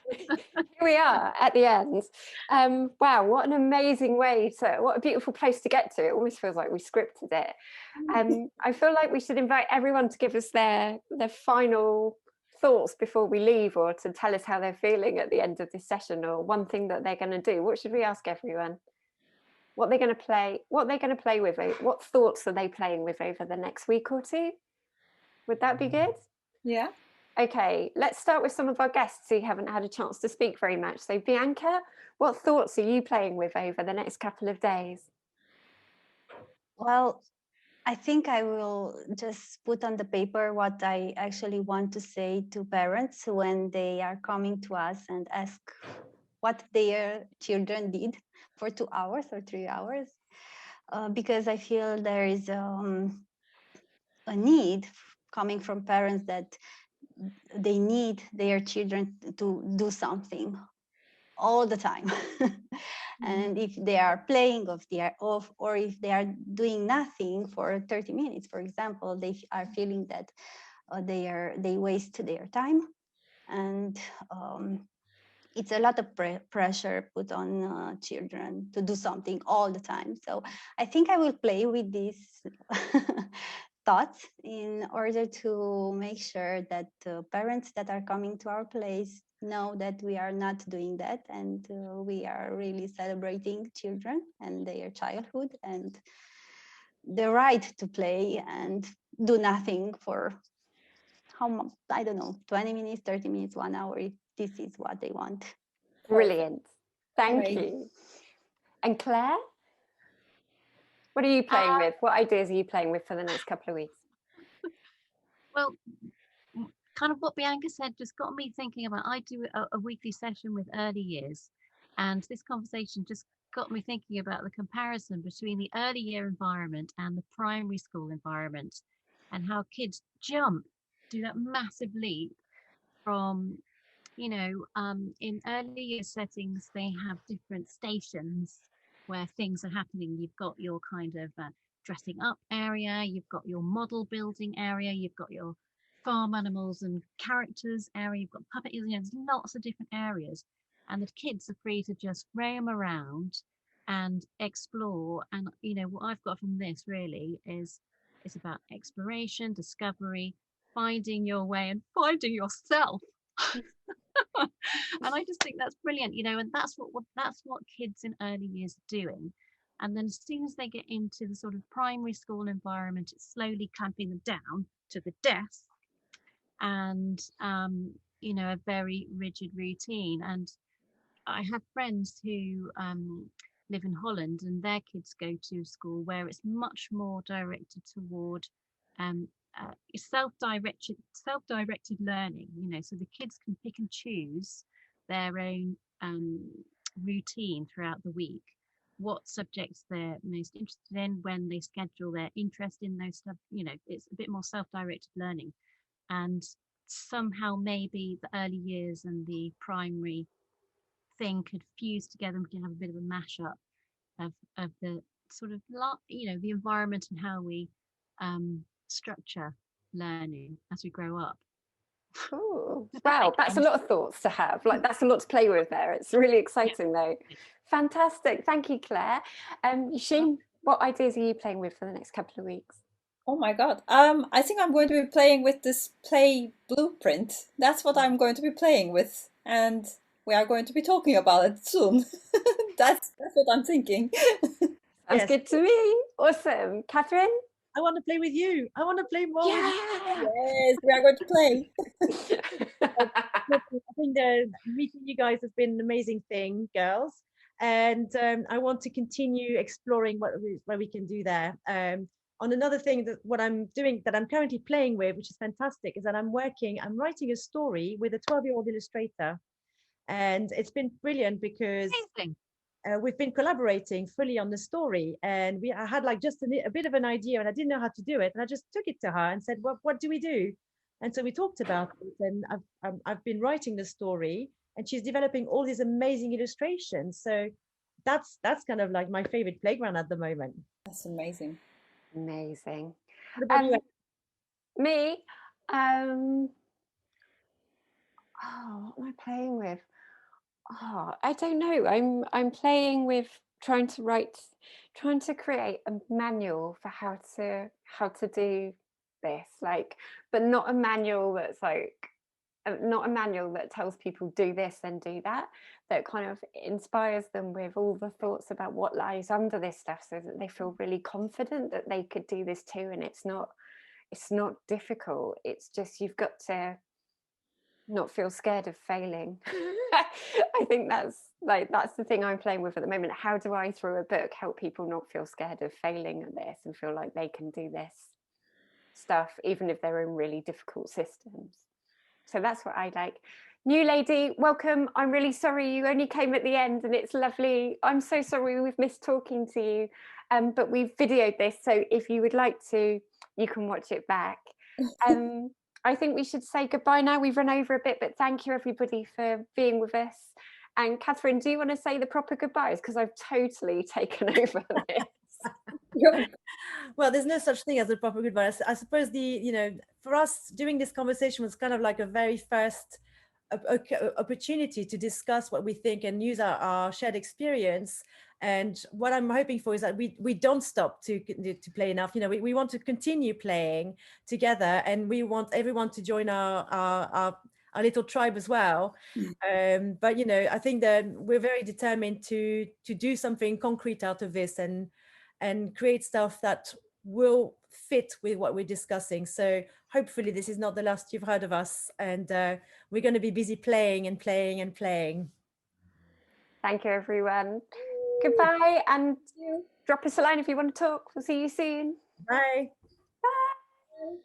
Here we are at the end. Wow, what an amazing way what a beautiful place to get to. It almost feels like we scripted it. I feel like we should invite everyone to give us their final thoughts before we leave, or to tell us how they're feeling at the end of this session, or one thing that they're going to do. What should we ask everyone? What they're going to play with, what thoughts are they playing with over the next week or two? Would that be good? Yeah. Okay, let's start with some of our guests who haven't had a chance to speak very much. So Bianca, what thoughts are you playing with over the next couple of days? Well, I think I will just put on the paper what I actually want to say to parents when they are coming to us and ask what their children did for 2 hours or 3 hours, because I feel there is a need coming from parents that they need their children to do something all the time. And if they are playing, or if they are off, or if they are doing nothing for 30 minutes, for example, they are feeling that they waste their time. And it's a lot of pressure put on children to do something all the time. So I think I will play with these thoughts in order to make sure that parents that are coming to our place know that we are not doing that, and we are really celebrating children and their childhood and the right to play and do nothing for how much, I don't know, 20 minutes, 30 minutes, 1 hour, if this is what they want. Brilliant. Thank Amazing. you. And Claire, what are you playing with? What ideas are you playing with for the next couple of weeks? Well, kind of what Bianca said just got me thinking about, I do a weekly session with early years, and this conversation just got me thinking about the comparison between the early year environment and the primary school environment, and how kids do that massive leap from, in early year settings, they have different stations where things are happening. You've got your kind of dressing up area, you've got your model building area, you've got your farm animals and characters area, you've got puppet, there's lots of different areas. And the kids are free to just roam around and explore. And, what I've got from this really is it's about exploration, discovery, finding your way and finding yourself. And I just think that's brilliant, and that's what kids in early years are doing. And then as soon as they get into the sort of primary school environment, it's slowly clamping them down to the desk and a very rigid routine. And I have friends who live in Holland, and their kids go to school where it's much more directed toward um, self-directed learning. So the kids can pick and choose their own routine throughout the week, what subjects they're most interested in, when they schedule their interest in those stuff. It's a bit more self-directed learning, and somehow maybe the early years and the primary thing could fuse together, and we can have a bit of a mashup of the sort of the environment and how we structure learning as we grow up. Cool. Wow, that's a lot of thoughts to have. Like, that's a lot to play with there. It's really exciting though. Fantastic. Thank you, Claire. Yesim, what ideas are you playing with for the next couple of weeks? Oh my God. I think I'm going to be playing with this play blueprint. That's what I'm going to be playing with. And we are going to be talking about it soon. That's what I'm thinking. Sounds good to me. Awesome. Katherine? I want to play with you. I want to play more with you. Yes, we are going to play. I think meeting you guys has been an amazing thing, girls. And I want to continue exploring what we can do there. On another thing what I'm doing that I'm currently playing with, which is fantastic, is that I'm writing a story with a 12-year-old illustrator. And it's been brilliant because we've been collaborating fully on the story, and I had like just a bit of an idea, and I didn't know how to do it, and I just took it to her and said, well, what do we do? And so we talked about it, and I've been writing the story, and she's developing all these amazing illustrations. So that's kind of like my favorite playground at the moment. That's amazing. Amazing. What about you? Me? What am I playing with? I don't know. I'm playing with trying to create a manual for how to do this, like, but not a manual that's like, not a manual that tells people do this and do that, that kind of inspires them with all the thoughts about what lies under this stuff, so that they feel really confident that they could do this too. And it's not difficult. It's just you've got to not feel scared of failing. I think that's the thing I'm playing with at the moment. How do I, through a book, help people not feel scared of failing at this and feel like they can do this stuff even if they're in really difficult systems? So that's what I like. New lady, welcome. I'm really sorry you only came at the end, and it's lovely. I'm so sorry we've missed talking to you, but we've videoed this, so if you would like to, you can watch it back. I think we should say goodbye now. We've run over a bit, but thank you everybody for being with us. And Katherine, do you want to say the proper goodbyes? Because I've totally taken over this. Well, there's no such thing as a proper goodbye. I suppose for us doing this conversation was kind of like a very first opportunity to discuss what we think and use our shared experience. And what I'm hoping for is that we don't stop to play enough. We want to continue playing together, and we want everyone to join our little tribe as well. But I think that we're very determined to do something concrete out of this and create stuff that will fit with what we're discussing. So hopefully this is not the last you've heard of us, and we're going to be busy playing and playing and playing. Thank you, everyone. Goodbye, and drop us a line if you want to talk. We'll see you soon. Bye. Bye.